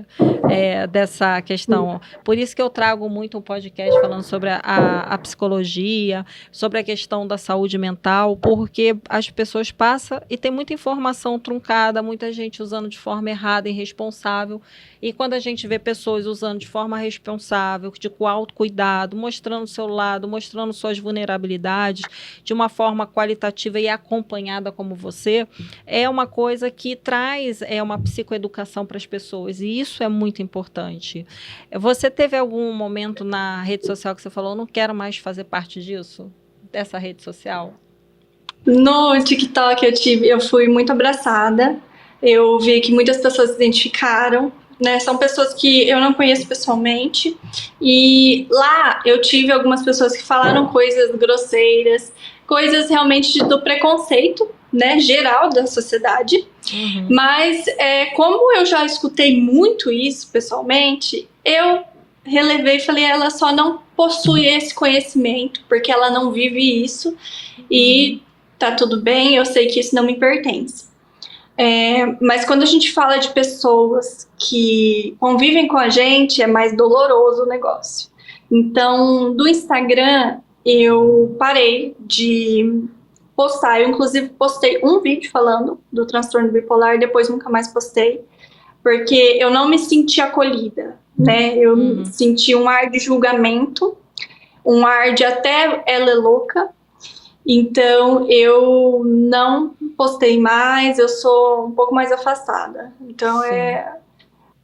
dessa questão. Por isso que eu trago muito um podcast falando sobre a psicologia, sobre a questão da saúde mental, porque as pessoas passam e tem muita informação truncada, muita gente usando de forma errada e irresponsável. E quando a gente vê pessoas usando de forma responsável, com autocuidado, mostrando o seu lado, mostrando suas vulnerabilidades, de uma forma qualitativa e acompanhada como você, é uma coisa que traz uma psicoeducação para as pessoas. E isso é muito importante. Você teve algum momento na rede social que você falou, não quero mais fazer parte disso? Dessa rede social? No TikTok eu fui muito abraçada. Eu vi que muitas pessoas se identificaram, né? São pessoas que eu não conheço pessoalmente. E lá eu tive algumas pessoas que falaram coisas grosseiras, coisas realmente do preconceito, né, geral da sociedade. Mas como eu já escutei muito isso pessoalmente, eu relevei e falei, ela só não possui esse conhecimento, porque ela não vive isso, e tá tudo bem, eu sei que isso não me pertence. Mas quando a gente fala de pessoas que convivem com a gente, é mais doloroso o negócio. Então, do Instagram, eu parei de postar. Eu, inclusive, postei um vídeo falando do transtorno bipolar, depois nunca mais postei, porque eu não me senti acolhida, né? Eu senti um ar de julgamento, um ar de até ela é louca. Então, eu não postei mais, eu sou um pouco mais afastada. Então,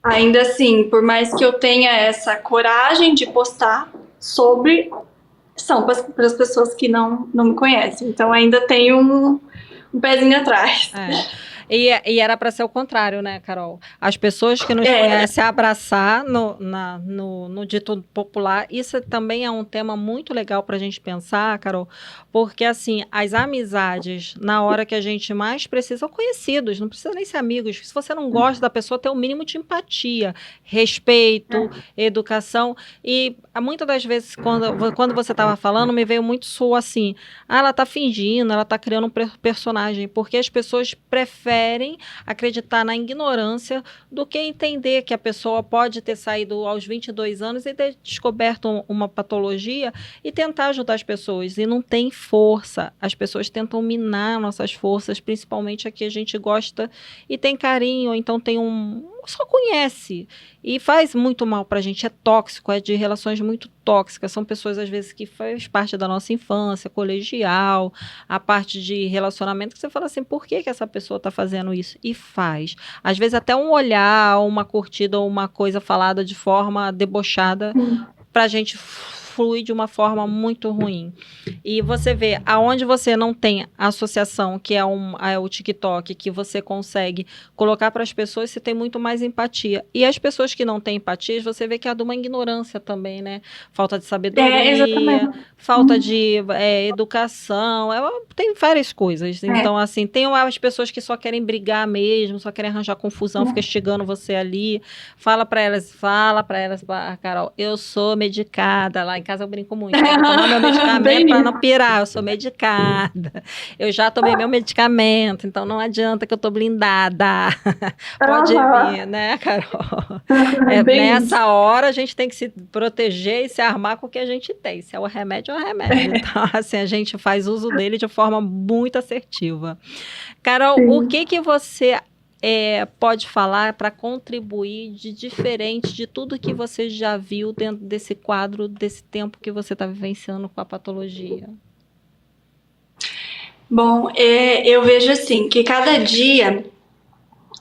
ainda assim, por mais que eu tenha essa coragem de postar sobre, são para as pessoas que não me conhecem. Então, ainda tenho um pezinho atrás. E era para ser o contrário, né, Carol? As pessoas que nos conhecem abraçar no dito popular. Isso também é um tema muito legal para a gente pensar, Carol, porque assim, as amizades, na hora que a gente mais precisa, ou conhecidos, não precisa nem ser amigos. Se você não gosta da pessoa, tem o mínimo de empatia, respeito, educação. E muitas das vezes, quando você estava falando, me veio muito assim, ela está fingindo, ela está criando um personagem, porque as pessoas preferem acreditar na ignorância do que entender que a pessoa pode ter saído aos 22 anos e ter descoberto uma patologia e tentar ajudar as pessoas. E não tem força. As pessoas tentam minar nossas forças, principalmente a que a gente gosta e tem carinho, ou então tem só conhece e faz muito mal pra gente, é tóxico, é de relações muito tóxicas, são pessoas às vezes que faz parte da nossa infância, colegial, a parte de relacionamento que você fala assim, por que essa pessoa tá fazendo isso? E faz. Às vezes até um olhar, uma curtida ou uma coisa falada de forma debochada pra gente flui de uma forma muito ruim. E você vê, aonde você não tem associação, que é o TikTok, que você consegue colocar para as pessoas, você tem muito mais empatia. E as pessoas que não têm empatia, você vê que é de uma ignorância também, né? Falta de sabedoria, falta de educação, tem várias coisas. Então, assim, tem as pessoas que só querem brigar mesmo, só querem arranjar confusão, fica instigando você ali. Fala para elas, Carol, eu sou medicada, lá em casa eu brinco muito, eu vou tomar meu medicamento para não pirar, eu sou medicada, eu já tomei meu medicamento, então não adianta que eu tô blindada, pode vir, né, Carol? Nessa hora a gente tem que se proteger e se armar com o que a gente tem, se é o remédio, é o remédio, então assim, a gente faz uso dele de forma muito assertiva. Carol, o que você pode falar para contribuir de diferente de tudo que você já viu dentro desse quadro, desse tempo que você está vivenciando com a patologia? Bom, eu vejo assim, que cada dia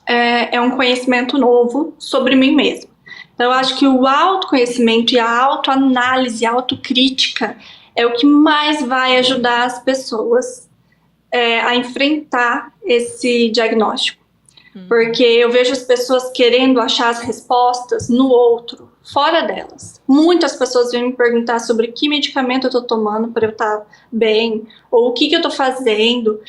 é um conhecimento novo sobre mim mesma. Então, eu acho que o autoconhecimento e a autoanálise, a autocrítica é o que mais vai ajudar as pessoas a enfrentar esse diagnóstico. Porque eu vejo as pessoas querendo achar as respostas no outro, fora delas. Muitas pessoas vêm me perguntar sobre que medicamento eu estou tomando para eu estar bem, ou o que eu estou fazendo.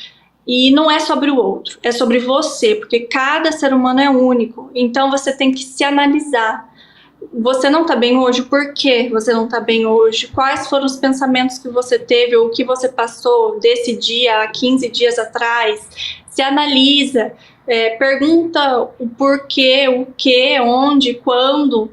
E não é sobre o outro, é sobre você, porque cada ser humano é único. Então você tem que se analisar. Você não está bem hoje, por que você não está bem hoje? Quais foram os pensamentos que você teve ou o que você passou desse dia há 15 dias atrás? Se analisa, pergunta o porquê, o que, onde, quando,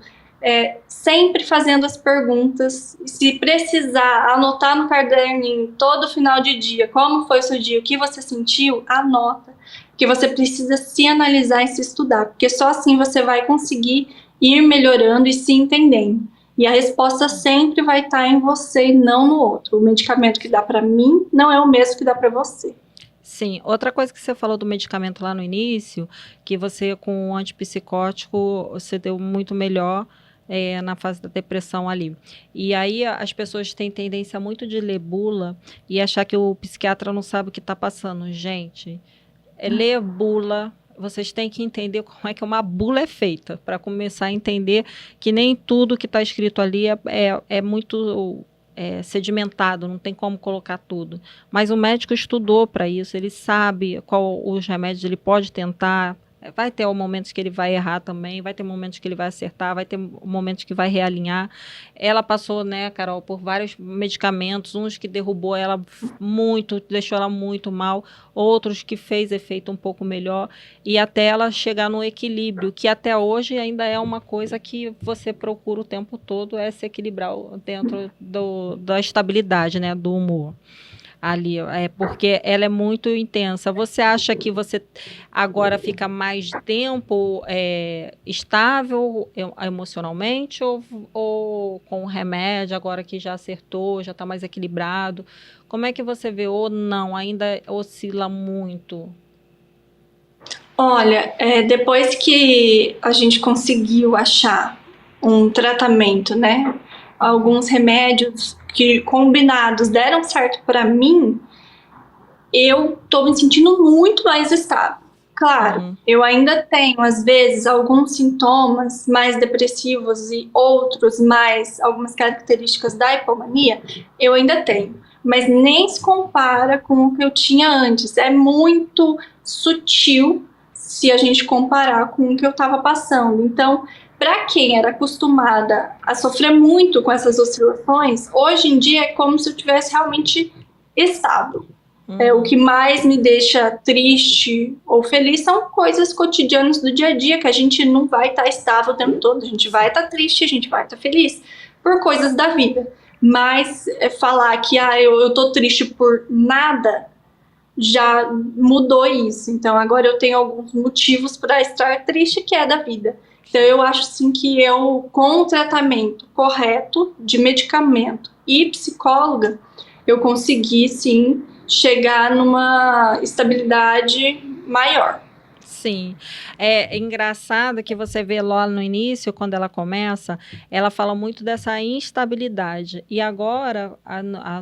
sempre fazendo as perguntas. Se precisar, anotar no caderninho todo final de dia, como foi o seu dia, o que você sentiu, anota. Porque você precisa se analisar e se estudar, porque só assim você vai conseguir ir melhorando e se entendendo. E a resposta sempre vai estar em você e não no outro. O medicamento que dá para mim não é o mesmo que dá para você. Sim, outra coisa que você falou do medicamento lá no início, que você com o antipsicótico você deu muito melhor, na fase da depressão ali. E aí as pessoas têm tendência muito de ler bula e achar que o psiquiatra não sabe o que está passando. Gente, ler bula, vocês têm que entender como é que uma bula é feita, para começar a entender que nem tudo que está escrito ali é muito sedimentado, não tem como colocar tudo. Mas o médico estudou para isso, ele sabe qual os remédios ele pode tentar. Vai ter momentos que ele vai errar também, vai ter momentos que ele vai acertar, vai ter momentos que vai realinhar. Ela passou, né, Carol, por vários medicamentos, uns que derrubou ela muito, deixou ela muito mal, outros que fez efeito um pouco melhor, e até ela chegar no equilíbrio, que até hoje ainda é uma coisa que você procura o tempo todo, é se equilibrar dentro da estabilidade, né, do humor. Ali, porque ela é muito intensa. Você acha que você agora fica mais tempo estável emocionalmente ou com o remédio, agora que já acertou, já está mais equilibrado? Como é que você vê? Ou não, ainda oscila muito? Olha, depois que a gente conseguiu achar um tratamento, né? Alguns remédios que combinados deram certo para mim, eu tô me sentindo muito mais estável. Claro, eu ainda tenho, às vezes, alguns sintomas mais depressivos e outros mais, algumas características da hipomania, eu ainda tenho. Mas nem se compara com o que eu tinha antes. É muito sutil se a gente comparar com o que eu estava passando. Então, para quem era acostumada a sofrer muito com essas oscilações, hoje em dia é como se eu tivesse realmente estável. O que mais me deixa triste ou feliz são coisas cotidianas do dia a dia, que a gente não vai estar estável o tempo todo, a gente vai estar triste, a gente vai estar feliz por coisas da vida. Mas falar que eu tô triste por nada já mudou isso. Então agora eu tenho alguns motivos para estar triste, que é da vida. Então eu acho sim que eu, com o tratamento correto de medicamento e psicóloga, eu consegui sim chegar numa estabilidade maior. Sim, é engraçado que você vê lá no início, quando ela começa, ela fala muito dessa instabilidade. E agora,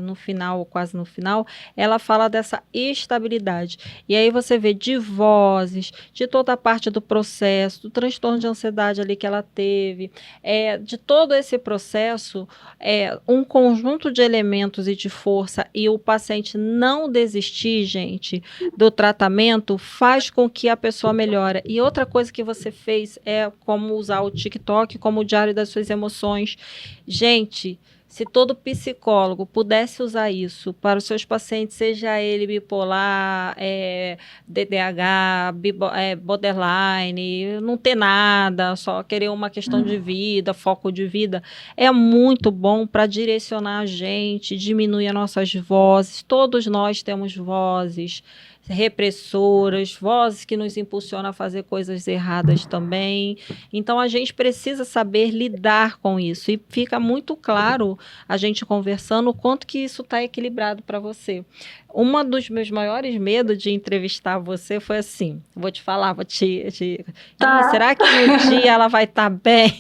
no final, quase no final, ela fala dessa estabilidade. E aí você vê de vozes, de toda a parte do processo, do transtorno de ansiedade ali que ela teve, de todo esse processo, um conjunto de elementos e de força, e o paciente não desistir, gente, do tratamento, faz com que a pessoa melhora. E outra coisa que você fez é como usar o TikTok como o diário das suas emoções. Gente, se todo psicólogo pudesse usar isso para os seus pacientes, seja ele bipolar, DDH, borderline, não ter nada, só querer uma questão de vida, foco de vida, é muito bom para direcionar a gente, diminuir as nossas vozes. Todos nós temos vozes repressoras, vozes que nos impulsionam a fazer coisas erradas também. Então a gente precisa saber lidar com isso e fica muito claro a gente conversando o quanto que isso está equilibrado para você. Um dos meus maiores medos de entrevistar você foi assim, vou te falar, Tá. será que um dia ela vai estar bem?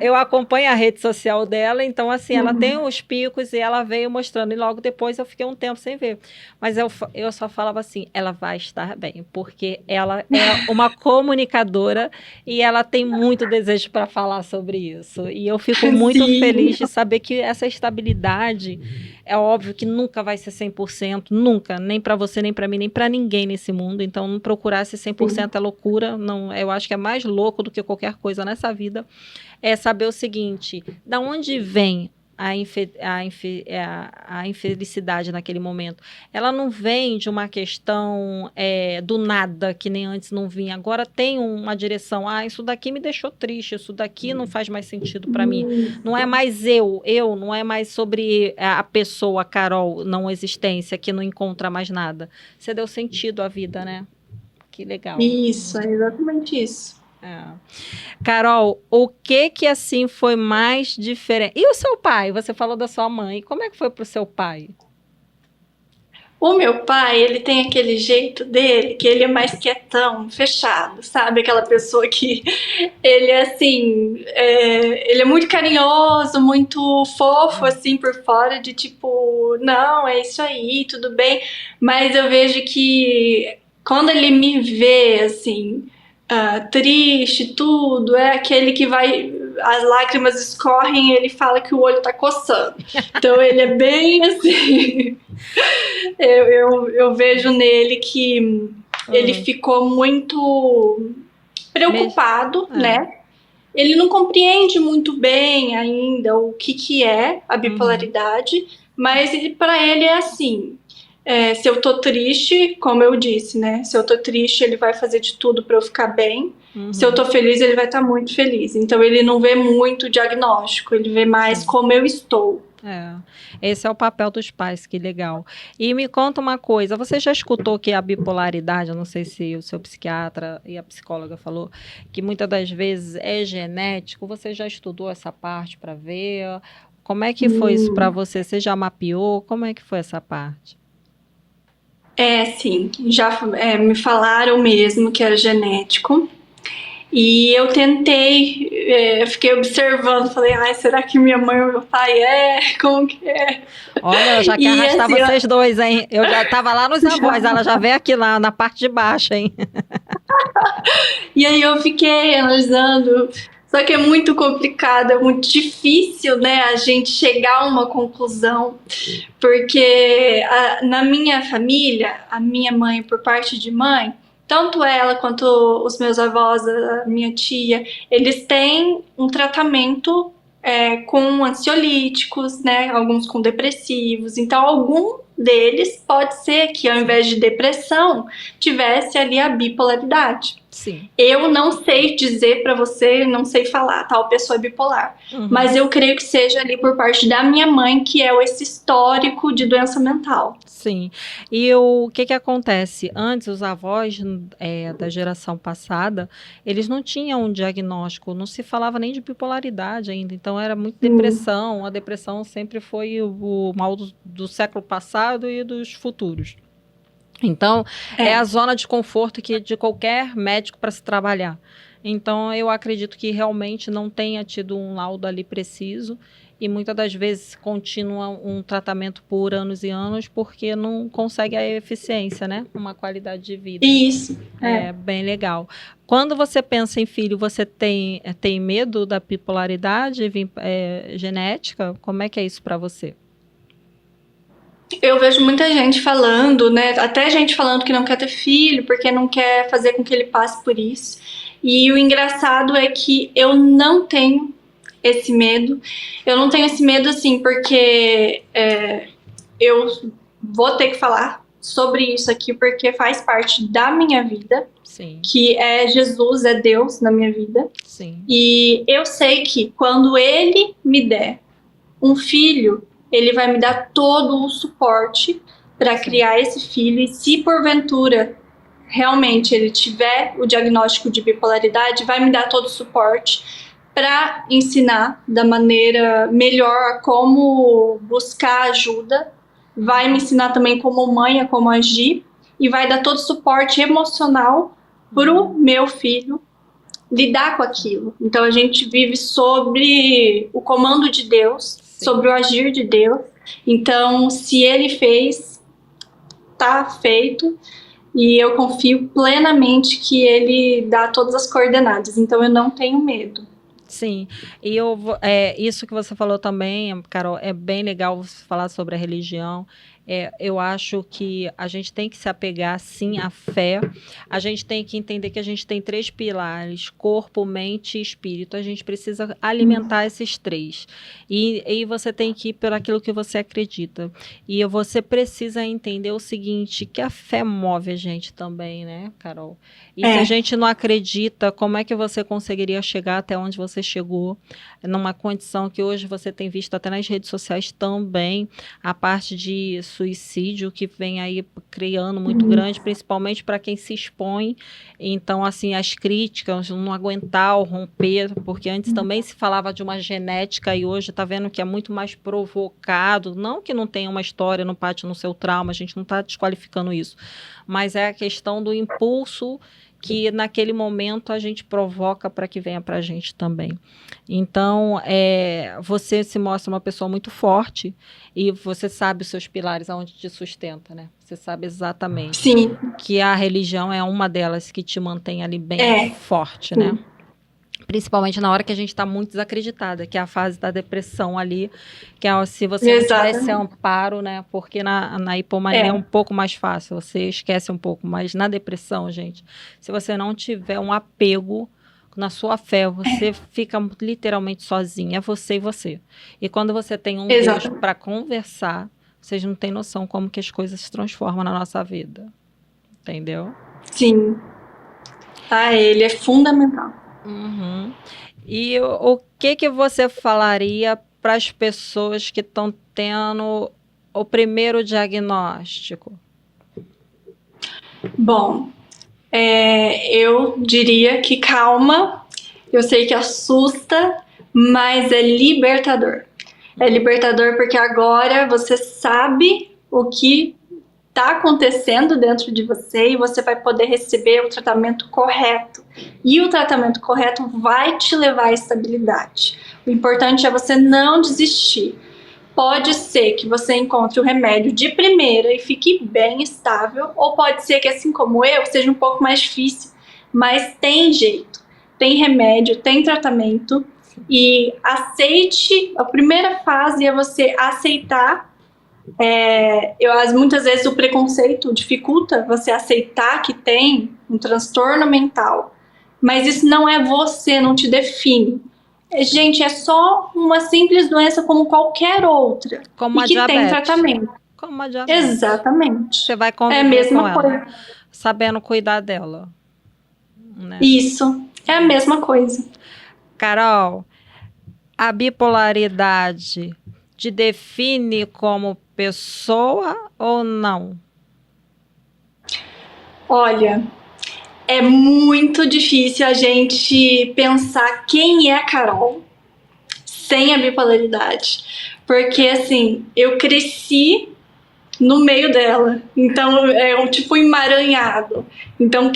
Eu acompanho a rede social dela, então assim, ela tem os picos e ela veio mostrando, e logo depois eu fiquei um tempo sem ver. Mas eu só falava assim, ela vai estar bem, porque ela é uma comunicadora e ela tem muito desejo para falar sobre isso. E eu fico muito feliz de saber que essa estabilidade, é óbvio que nunca vai ser 100%, nunca, nem para você, nem para mim, nem para ninguém nesse mundo. Então, não procurar ser 100% é loucura. Não, eu acho que é mais louco do que qualquer coisa nessa vida. É saber o seguinte, da onde vem a infelicidade naquele momento? Ela não vem de uma questão do nada, que nem antes não vinha. Agora tem uma direção. Isso daqui me deixou triste, isso daqui não faz mais sentido para mim. Não é mais eu, não é mais sobre a pessoa, a Carol, não existência, que não encontra mais nada. Você deu sentido à vida, né? Que legal. Isso, é exatamente isso. Carol, o que assim foi mais diferente? E o seu pai? Você falou da sua mãe. Como é que foi pro seu pai? O meu pai, ele tem aquele jeito dele, que ele é mais quietão, fechado, sabe? Aquela pessoa que ele é assim, ele é muito carinhoso, muito fofo, assim, por fora, de tipo, não, é isso aí, tudo bem. Mas eu vejo que quando ele me vê, assim, triste, tudo, é aquele que vai, as lágrimas escorrem e ele fala que o olho tá coçando. Então ele é bem assim. Eu vejo nele que ele Hum, ficou muito mes- preocupado, é, né? Ele não compreende muito bem ainda o que é a uhum, bipolaridade, mas para ele é assim. Se eu tô triste, como eu disse, né? Se eu tô triste, ele vai fazer de tudo para eu ficar bem. Se eu uhum, tô feliz, ele vai estar muito feliz. Então ele não vê muito o diagnóstico, ele vê mais sim. como eu estou. É, esse é o papel dos pais, que legal. E me conta uma coisa, você já escutou que a bipolaridade, eu não sei se o seu psiquiatra e a psicóloga falou, que muitas das vezes é genético, você já estudou essa parte para ver? Como é que foi isso para Hum, você? Você já mapeou? Como é que foi essa parte? sim, já me falaram mesmo que era genético. E eu tentei, eu fiquei observando, falei, ai, será que minha mãe ou meu pai é? Como que é? Olha, ela já quer E arrastar assim, vocês dois, hein? Eu já tava lá nos avós, já. ela já veio aqui lá na parte de baixo, hein? E aí eu fiquei analisando. Só que é muito complicado, é muito difícil, né, a gente chegar a uma conclusão, porque na minha família, a minha mãe, por parte de mãe, tanto ela quanto os meus avós, a minha tia, eles têm um tratamento com ansiolíticos, né? Alguns com depressivos. Então, algum deles pode ser que, ao Sim, invés de depressão, tivesse ali a bipolaridade. sim. Eu não sei dizer para você, não sei falar, tal pessoa é bipolar. Uhum. Mas eu creio que seja ali por parte da minha mãe, que é esse histórico de doença mental. Sim. E o que que acontece? Antes, os avós, da geração passada, eles não tinham um diagnóstico, não se falava nem de bipolaridade ainda, então era muito Hum, depressão. A depressão sempre foi o mal do século passado e dos futuros. Então, é a é. zona de conforto que de qualquer médico para se trabalhar. Então, eu acredito que realmente não tenha tido um laudo ali preciso e muitas das vezes continua um tratamento por anos e anos porque não consegue a eficiência, né? Uma qualidade de vida. Isso. É bem legal. Quando você pensa em filho, você tem medo da bipolaridade genética? Como é que é isso para você? Eu vejo muita gente falando, né? Até gente falando que não quer ter filho porque não quer fazer com que ele passe por isso. E o engraçado é que eu não tenho esse medo. Eu não tenho esse medo assim porque eu vou ter que falar sobre isso aqui porque faz parte da minha vida, Sim, que é Jesus, é Deus na minha vida. sim, E eu sei que quando ele me der um filho, ele vai me dar todo o suporte para sim. criar esse filho. E se porventura realmente ele tiver o diagnóstico de bipolaridade, vai me dar todo o suporte para ensinar da maneira melhor como buscar ajuda, vai me Uhum, ensinar também como mãe a como agir e vai dar todo o suporte emocional para o uhum. meu filho lidar com aquilo. Então a gente vive sobre o comando de Deus, Sim. sobre o agir de Deus. Então, se ele fez, tá feito. E eu confio plenamente que ele dá todas as coordenadas. Então eu não tenho medo. Sim, e isso que você falou também, Carol, é bem legal você falar sobre a religião. Eu acho que a gente tem que se apegar, sim, à fé. A gente tem que entender que a gente tem três pilares: corpo, mente e espírito. A gente precisa alimentar esses três. E você tem que ir por aquilo que você acredita. E você precisa entender o seguinte, que a fé move a gente também, né, Carol? E se a É, gente não acredita, como é que você conseguiria chegar até onde você chegou, numa condição que hoje você tem visto até nas redes sociais também, a parte de suicídio que vem aí criando muito grande, principalmente para quem se expõe. Então, assim, as críticas, não aguentar ou romper, porque antes também se falava de uma genética e hoje está vendo que é muito mais provocado. Não que não tenha uma história no pátio, no seu trauma, a gente não está desqualificando isso, mas é a questão do impulso que naquele momento a gente provoca para que venha para a gente também. Então, você se mostra uma pessoa muito forte e você sabe os seus pilares, aonde te sustenta, né? Você sabe exatamente Sim. que a religião é uma delas que te mantém ali bem forte, né? Principalmente na hora que a gente está muito desacreditada, que é a fase da depressão ali, que é se você não tiver esse amparo, né? Porque na hipomania é um pouco mais fácil, você esquece um pouco, mas na depressão, gente, se você não tiver um apego na sua fé, você fica literalmente sozinha, é você e você. E quando você tem um Deus para conversar, vocês não têm noção como que as coisas se transformam na nossa vida, entendeu? Sim. Ele é fundamental. Uhum. E o que você falaria para as pessoas que estão tendo o primeiro diagnóstico? Bom, eu diria que calma, eu sei que assusta, mas é libertador. É libertador porque agora você sabe o que está acontecendo dentro de você e você vai poder receber o tratamento correto. E o tratamento correto vai te levar à estabilidade. O importante é você não desistir. Pode ser que você encontre o remédio de primeira e fique bem estável, ou pode ser que, assim como eu, seja um pouco mais difícil, mas tem jeito, tem remédio, tem tratamento, e aceite. A primeira fase é você aceitar. Muitas vezes o preconceito dificulta você aceitar que tem um transtorno mental, mas isso não é você, não te define. Gente, é só uma simples doença como qualquer outra. Como a que diabetes. Tem tratamento. Como a diabetes. Exatamente. Você vai conviver com ela, sabendo cuidar dela. Né? Isso, é a mesma coisa. Carol, a bipolaridade te define como pessoa ou não? Olha, é muito difícil a gente pensar quem é a Carol sem a bipolaridade. Porque, assim, eu cresci no meio dela. Então, é um tipo emaranhado. Então,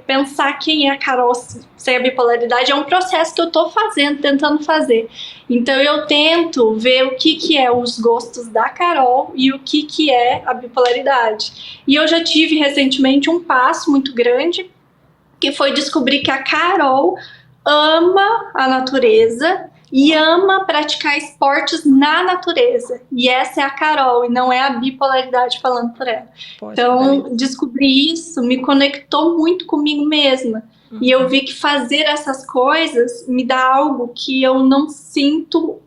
pensar quem é a Carol sem a bipolaridade é um processo que eu tô tentando fazer. Então, eu tento ver o que é os gostos da Carol e o que é a bipolaridade. E eu já tive recentemente um passo muito grande, que foi descobrir que a Carol ama a natureza e ama praticar esportes na natureza. E essa é a Carol, e não é a bipolaridade falando por ela. Então, descobrir isso me conectou muito comigo mesma. E eu vi que fazer essas coisas me dá algo que eu não sinto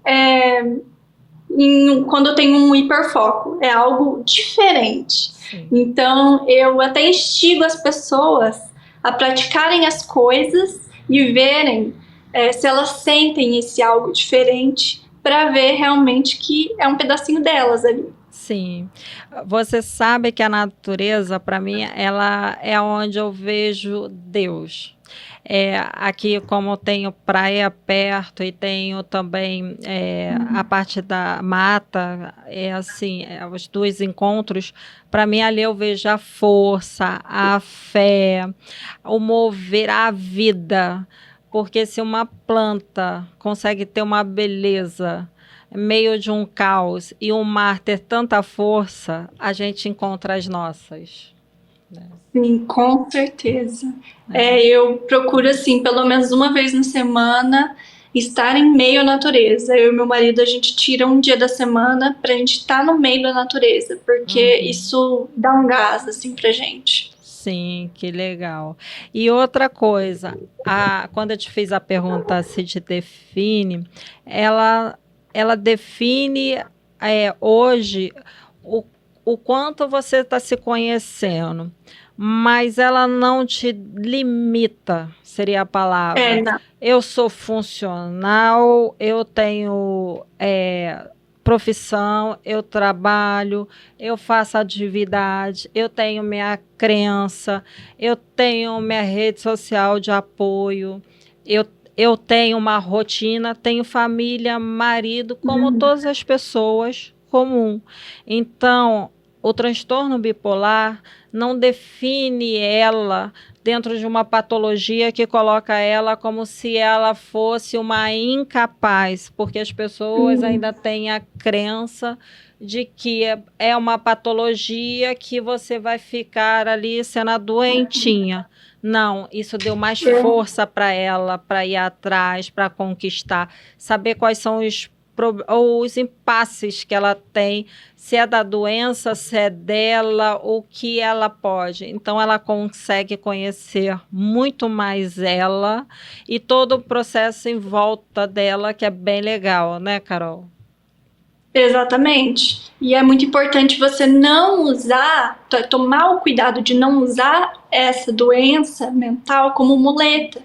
quando eu tenho um hiperfoco. É algo diferente. Sim. Então, eu até instigo as pessoas a praticarem as coisas e verem se elas sentem esse algo diferente, para ver realmente que é um pedacinho delas ali. Sim. Você sabe que a natureza, para mim, ela é onde eu vejo Deus. Aqui, como tenho praia perto e tenho também a parte da mata, os dois encontros, para mim ali eu vejo a força, a fé, o mover, a vida. Porque se uma planta consegue ter uma beleza meio de um caos e o mar ter tanta força, a gente encontra as nossas. Né? Sim, com certeza. Eu procuro, assim, pelo menos uma vez na semana, estar em meio à natureza. Eu e meu marido, a gente tira um dia da semana pra gente estar no meio da natureza, porque isso dá um gás, assim, pra gente. Sim, que legal. E outra coisa, quando eu te fiz a pergunta se te define, ela define hoje o quanto você está se conhecendo, mas ela não te limita, seria a palavra. Não. Eu sou funcional, eu tenho profissão, eu trabalho, eu faço atividade, eu tenho minha crença, eu tenho minha rede social de apoio, eu tenho uma rotina, tenho família, marido, como todas as pessoas comum. Então, o transtorno bipolar não define ela dentro de uma patologia que coloca ela como se ela fosse uma incapaz, porque as pessoas ainda têm a crença de que é uma patologia que você vai ficar ali sendo a doentinha. Não, isso deu mais força para ela, para ir atrás, para conquistar, saber quais são os impasses que ela tem, se é da doença, se é dela, o que ela pode. Então, ela consegue conhecer muito mais ela e todo o processo em volta dela, que é bem legal, né, Carol? Exatamente. E é muito importante você não usar, tomar o cuidado de não usar essa doença mental como muleta.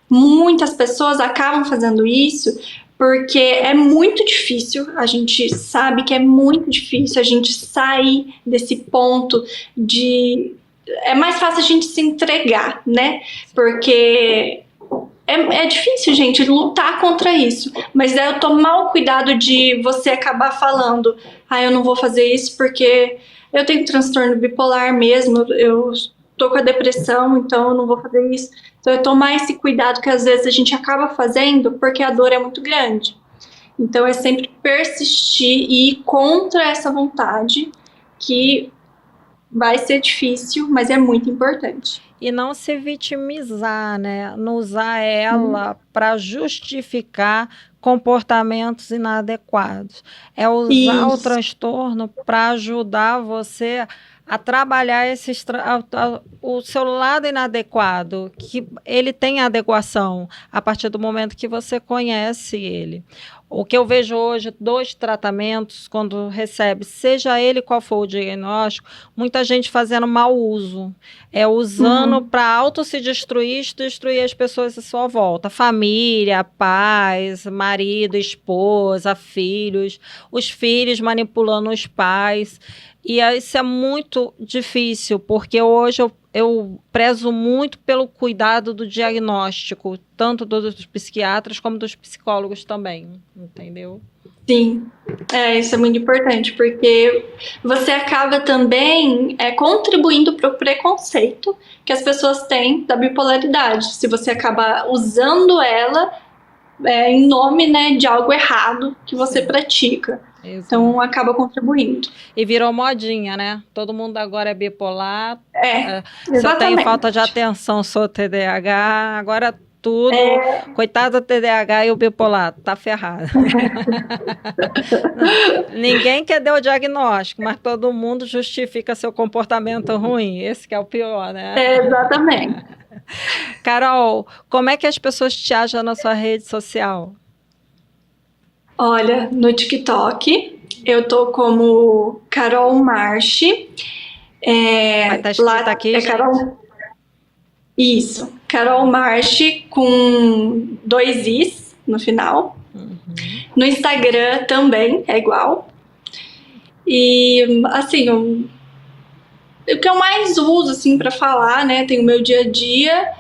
Muitas pessoas acabam fazendo isso porque é muito difícil, a gente sabe que é muito difícil a gente sair desse ponto de. É mais fácil a gente se entregar, né? Porque é difícil, gente, lutar contra isso. Mas é eu tomar o cuidado de você acabar falando: eu não vou fazer isso porque eu tenho transtorno bipolar mesmo, eu tô com a depressão, então eu não vou fazer isso. Então, é tomar esse cuidado que às vezes a gente acaba fazendo porque a dor é muito grande. Então, é sempre persistir e ir contra essa vontade, que vai ser difícil, mas é muito importante. E não se vitimizar, né? Não usar ela para justificar comportamentos inadequados. É usar o transtorno para ajudar você a trabalhar o seu lado inadequado, que ele tem adequação a partir do momento que você conhece ele. O que eu vejo hoje dos tratamentos, quando recebe, seja ele qual for o diagnóstico, muita gente fazendo mau uso. Usando para auto se destruir e destruir as pessoas à sua volta. Família, pais, marido, esposa, filhos. Os filhos manipulando os pais. E isso é muito difícil, porque hoje eu prezo muito pelo cuidado do diagnóstico, tanto dos psiquiatras como dos psicólogos também, entendeu? Sim, isso é muito importante, porque você acaba também contribuindo para o preconceito que as pessoas têm da bipolaridade, se você acaba usando ela em nome, né, de algo errado que você pratica. Exato. Então, acaba contribuindo. E virou modinha, né? Todo mundo agora é bipolar. Se eu tenho falta de atenção, sou TDAH, agora tudo. Coitado do TDAH e o bipolar, tá ferrado. Ninguém quer dar o diagnóstico, mas todo mundo justifica seu comportamento ruim. Esse que é o pior, né? Exatamente. Carol, como é que as pessoas te acham na sua rede social? Olha, no TikTok, eu tô como Carol Marchi. Vai estar escrito aqui, Carol... Isso, Carol Marchi com 2 Is no final. No Instagram também é igual. E, assim, o que eu mais uso, assim, para falar, né, tem o meu dia a dia.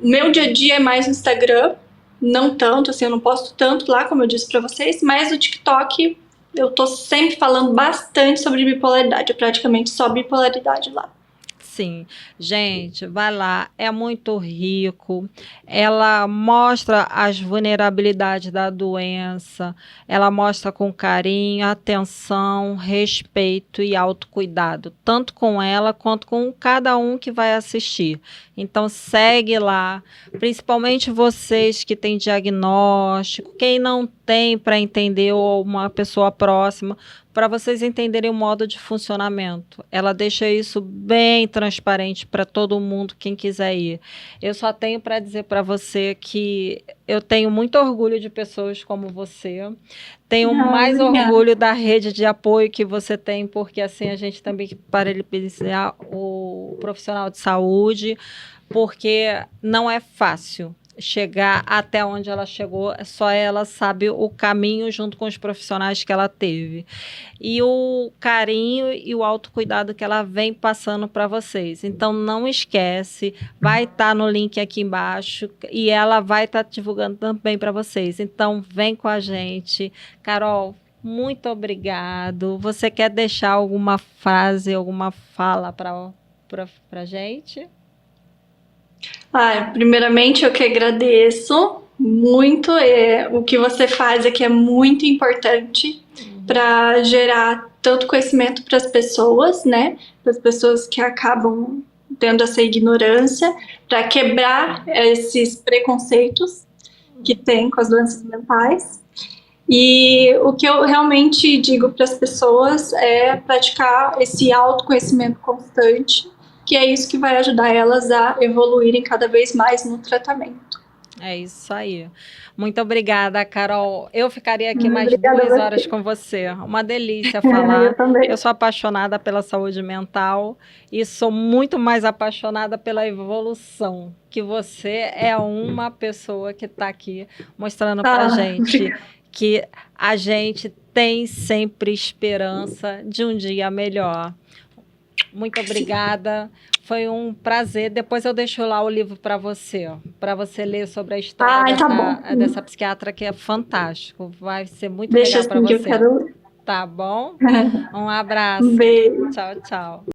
Meu dia a dia é mais no Instagram, não tanto, assim, eu não posto tanto lá, como eu disse para vocês, mas no TikTok eu tô sempre falando bastante sobre bipolaridade, é praticamente só bipolaridade lá. Sim, gente, vai lá, é muito rico, ela mostra as vulnerabilidades da doença, ela mostra com carinho, atenção, respeito e autocuidado, tanto com ela quanto com cada um que vai assistir. Então segue lá, principalmente vocês que têm diagnóstico, quem não tem para entender ou uma pessoa próxima, para vocês entenderem o modo de funcionamento. Ela deixa isso bem transparente para todo mundo, quem quiser ir. Eu só tenho para dizer para você que eu tenho muito orgulho de pessoas como você. Tenho mais orgulho da rede de apoio que você tem, porque assim a gente também parabenizar o profissional de saúde, porque não é fácil. chegar até onde ela chegou, só ela sabe o caminho junto com os profissionais que ela teve. E o carinho e o autocuidado que ela vem passando para vocês. Então, não esquece, vai estar no link aqui embaixo e ela vai estar divulgando também para vocês. Então, vem com a gente. Carol, muito obrigado. Você quer deixar alguma frase, alguma fala para gente? Primeiramente, eu que agradeço muito. O que você faz aqui é muito importante para gerar tanto conhecimento para as pessoas, né? Para as pessoas que acabam tendo essa ignorância, para quebrar esses preconceitos que tem com as doenças mentais. E o que eu realmente digo para as pessoas é praticar esse autoconhecimento constante, que é isso que vai ajudar elas a evoluírem cada vez mais no tratamento. É isso aí. Muito obrigada, Carol. Eu ficaria aqui mais Obrigada 2 horas com você. Uma delícia falar. Eu também. Eu sou apaixonada pela saúde mental e sou muito mais apaixonada pela evolução, que você é uma pessoa que está aqui mostrando para gente Obrigada. que a gente tem sempre esperança de um dia melhor. Muito obrigada. Foi um prazer. Depois eu deixo lá o livro para você ler sobre a história Tá bom. dessa psiquiatra que é fantástico. Vai ser muito Deixa legal para assim que eu você. quero. Tá bom? Um abraço. Um beijo. Tchau, tchau.